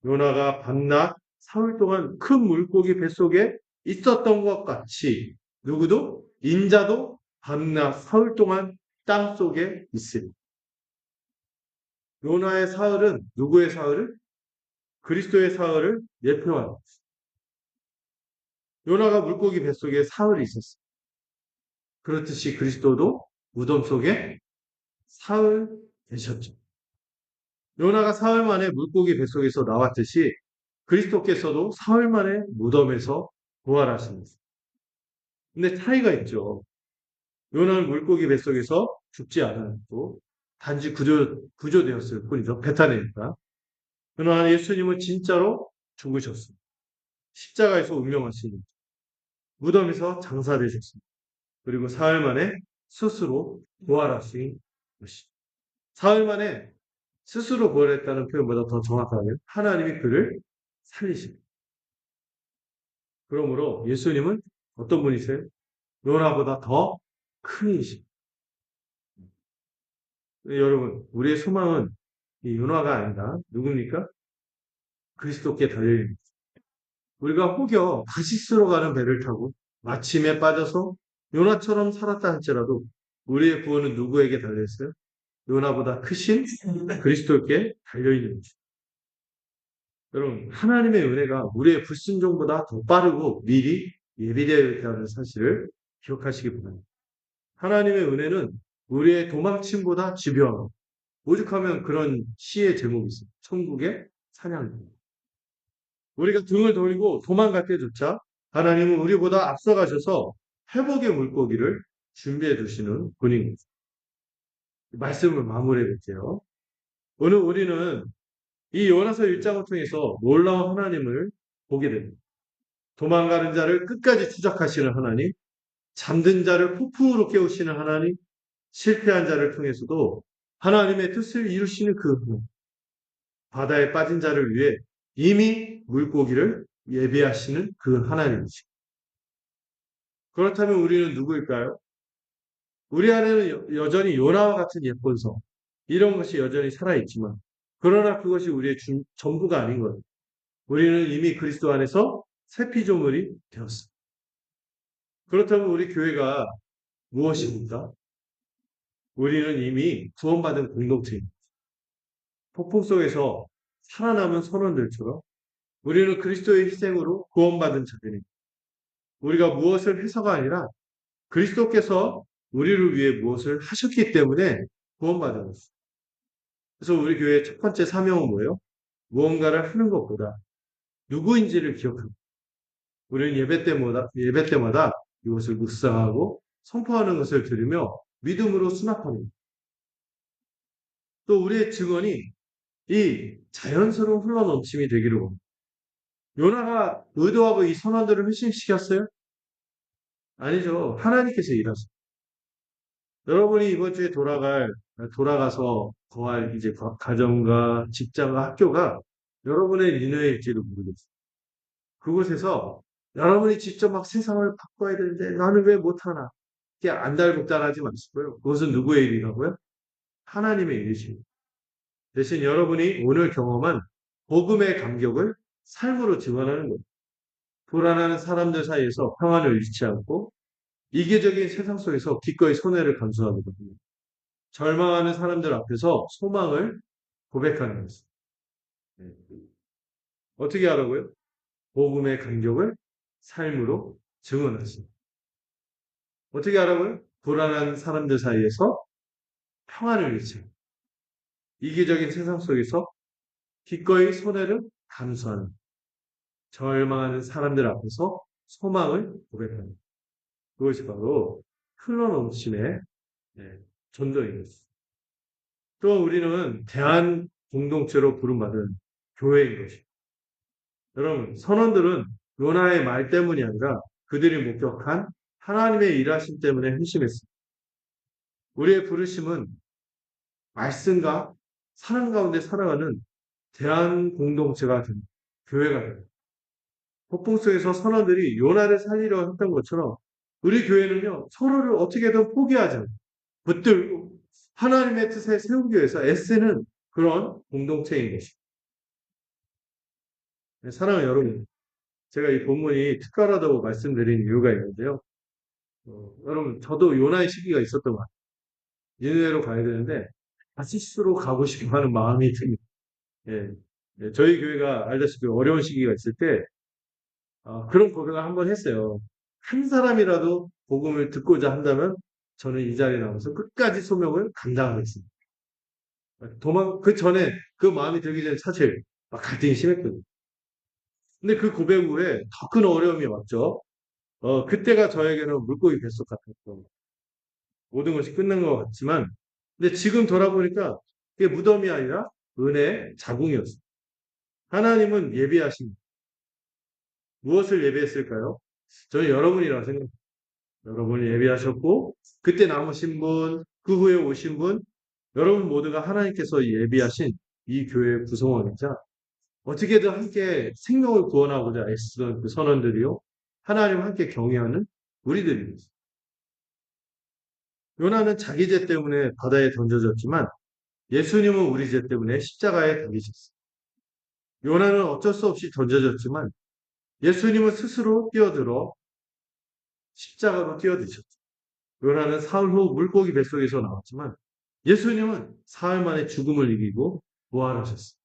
요나가 밤낮 사흘 동안 큰 물고기 뱃속에 있었던 것 같이 누구도 인자도 밤낮 사흘 동안 땅 속에 있습니다. 요나의 사흘은 누구의 사흘을? 그리스도의 사흘을 예표하는 것입니다. 요나가 물고기 뱃속에 사흘이 있었어요. 그렇듯이 그리스도도 무덤 속에 사흘 계셨죠. 요나가 사흘 만에 물고기 뱃속에서 나왔듯이 그리스도께서도 사흘 만에 무덤에서 부활하십니다. 근데 차이가 있죠. 요나는 물고기 뱃속에서 죽지 않았고 단지 구조되었을 뿐이죠. 베타니니까. 그러나 예수님은 진짜로 죽으셨습니다. 십자가에서 운명하신 무덤에서 장사되셨습니다. 그리고 사흘 만에 스스로 부활하신 것입니다. 사흘 만에 스스로 부활했다는 표현보다 더 정확하게 하나님이 그를 살리십니다. 그러므로 예수님은 어떤 분이세요? 요나보다 더 큰 이십니다. 여러분, 우리의 소망은 이 요나가 아니라 누굽니까? 그리스도께 달려있습니다. 우리가 혹여 다시스로 가는 배를 타고 마침에 빠져서 요나처럼 살았다 할지라도 우리의 구원은 누구에게 달려있어요? 요나보다 크신 그리스도께 달려있는 거죠. 여러분, 하나님의 은혜가 우리의 불순종보다 더 빠르고 미리 예비되어 있다는 사실을 기억하시기 바랍니다. 하나님의 은혜는 우리의 도망침보다 집요하고 오죽하면 그런 시의 제목이 있어요. 천국의 사냥꾼. 우리가 등을 돌리고 도망갈 때조차 하나님은 우리보다 앞서가셔서 회복의 물고기를 준비해 두시는 분인 거죠. 말씀을 마무리해 볼게요. 오늘 우리는 이 요나서 1장을 통해서 놀라운 하나님을 보게 됩니다. 도망가는 자를 끝까지 추적하시는 하나님, 잠든 자를 폭풍으로 깨우시는 하나님, 실패한 자를 통해서도 하나님의 뜻을 이루시는 그 하나님, 바다에 빠진 자를 위해 이미 물고기를 예비하시는 그 하나님이시죠. 그렇다면 우리는 누구일까요? 우리 안에는 여전히 요나와 같은 예쁜 성, 이런 것이 여전히 살아있지만, 그러나 그것이 우리의 전부가 아닌 거예요. 우리는 이미 그리스도 안에서 새 피조물이 되었습니다. 그렇다면 우리 교회가 무엇입니까? 우리는 이미 구원받은 공동체입니다. 폭풍 속에서 살아남은 선원들처럼 우리는 그리스도의 희생으로 구원받은 자들입니다. 우리가 무엇을 해서가 아니라 그리스도께서 우리를 위해 무엇을 하셨기 때문에 구원받은 것입니다. 그래서 우리 교회의 첫 번째 사명은 뭐예요? 무언가를 하는 것보다 누구인지를 기억합니다. 우리는 예배 때마다 이것을 묵상하고 선포하는 것을 들으며 믿음으로 수납합니다. 또 우리의 증언이 이 자연스러운 흘러넘침이 되기를 원합니다. 요나가 의도하고 이 선원들을 회심시켰어요? 아니죠. 하나님께서 일하셨어요. 여러분이 이번 주에 돌아가서 거할 이제 가정과 직장과 학교가 여러분의 리너일지도 모르겠어요. 그곳에서 여러분이 직접 막 세상을 바꿔야 되는데 나는 왜 못하나? 이렇게 안달복달하지 마시고요. 그것은 누구의 일이라고요? 하나님의 일이십니다. 대신 여러분이 오늘 경험한 복음의 감격을 삶으로 증언하는 거예요. 불안한 사람들 사이에서 평안을 잃지 않고 이기적인 세상 속에서 기꺼이 손해를 감수하거든요. 절망하는 사람들 앞에서 소망을 고백하는 것입니다. 네. 어떻게 하라고요? 복음의 감격을 삶으로 증언하십니다. 어떻게 하라고요? 불안한 사람들 사이에서 평안을 잃지 이기적인 세상 속에서 기꺼이 손해를 감수하는 절망하는 사람들 앞에서 소망을 고백하는 그것이 바로 흘러넘침의 전도인 것입니다. 또 우리는 대한 공동체로 부름받은 교회인 것입니다. 여러분, 선원들은 요나의 말 때문이 아니라 그들이 목격한 하나님의 일하심 때문에 회심했습니다. 우리의 부르심은 말씀과 사랑 가운데 살아가는 대한 공동체가 된 교회가 됩니다. 폭풍 속에서 선원들이 요나를 살리려 했던 것처럼 우리 교회는요, 서로를 어떻게든 포기하지 않고 붙들고 하나님의 뜻에 세우기 위해서 애쓰는 그런 공동체인 것입니다. 사랑하는 여러분, 제가 이 본문이 특별하다고 말씀드린 이유가 있는데요. 여러분, 저도 요나의 시기가 있었던 것 같아요. 니느웨로 가야 되는데 다시스로 가고 싶어 하는 마음이 듭니다. 예. 예, 저희 교회가 알다시피 어려운 시기가 있을 때 그런 고백을 한번 했어요. 한 사람이라도 복음을 듣고자 한다면 저는 이 자리에 나와서 끝까지 소명을 감당하겠습니다. 그 전에 그 마음이 들기 전에 사실 막 갈등이 심했거든요. 근데 그 고백 후에 더 큰 어려움이 왔죠. 그때가 저에게는 물고기 뱃속 같았던 모든 것이 끝난 것 같지만 근데 지금 돌아보니까 그게 무덤이 아니라 은혜의 자궁이었어요. 하나님은 예비하신 무엇을 예비했을까요? 저는 여러분이라고 생각합니다. 여러분이 예비하셨고 그때 남으신 분, 그 후에 오신 분, 여러분 모두가 하나님께서 예비하신 이 교회의 구성원이자 어떻게든 함께 생명을 구원하고자 애쓰던 그 선원들이요. 하나님을 함께 경외하는 우리들입니다. 요나는 자기 죄 때문에 바다에 던져졌지만 예수님은 우리 죄 때문에 십자가에 달리셨어요. 요나는 어쩔 수 없이 던져졌지만 예수님은 스스로 뛰어들어 십자가로 뛰어드셨죠. 요나는 사흘 후 물고기 뱃속에서 나왔지만 예수님은 사흘 만에 죽음을 이기고 부활하셨어요.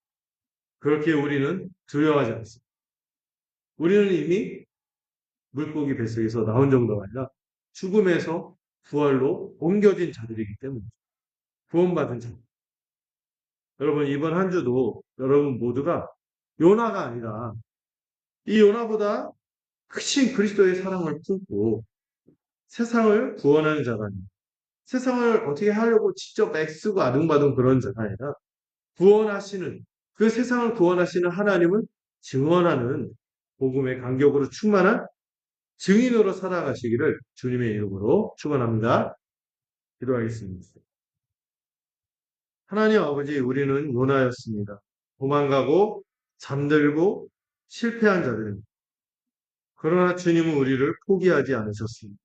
그렇게 우리는 두려워하지 않습니다. 우리는 이미 물고기 뱃속에서 나온 정도가 아니라 죽음에서 부활로 옮겨진 자들이기 때문에 구원받은 자. 여러분 이번 한 주도 여러분 모두가 요나가 아니라 이 요나보다 크신 그리스도의 사랑을 품고 세상을 구원하는 자가 아니라 세상을 어떻게 하려고 직접 애쓰고 아둥바둥 그런 자가 아니라 구원하시는 그 세상을 구원하시는 하나님을 증언하는 복음의 간격으로 충만한 증인으로 살아가시기를 주님의 이름으로 축원합니다. 기도하겠습니다. 하나님 아버지 우리는 요나였습니다. 도망가고 잠들고 실패한 자들입니다. 그러나 주님은 우리를 포기하지 않으셨습니다.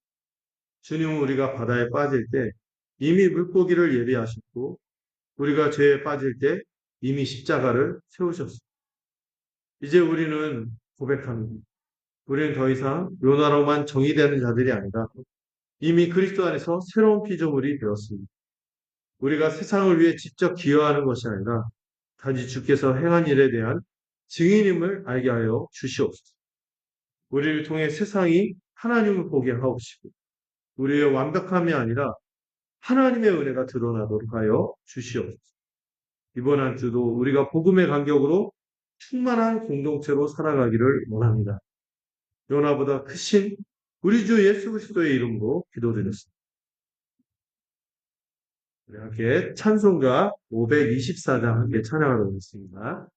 주님은 우리가 바다에 빠질 때 이미 물고기를 예비하셨고 우리가 죄에 빠질 때 이미 십자가를 세우셨습니다. 이제 우리는 고백합니다. 우리는 더 이상 요나로만 정의되는 자들이 아니라 이미 그리스도 안에서 새로운 피조물이 되었습니다. 우리가 세상을 위해 직접 기여하는 것이 아니라 단지 주께서 행한 일에 대한 증인임을 알게 하여 주시옵소서. 우리를 통해 세상이 하나님을 보게 하옵시고 우리의 완벽함이 아니라 하나님의 은혜가 드러나도록 하여 주시옵소서. 이번 한 주도 우리가 복음의 간격으로 충만한 공동체로 살아가기를 원합니다. 요나보다 크신 우리 주 예수 그리스도의 이름으로 기도드렸습니다. 우리 함께 찬송가 524장 함께 찬양하러 오겠습니다.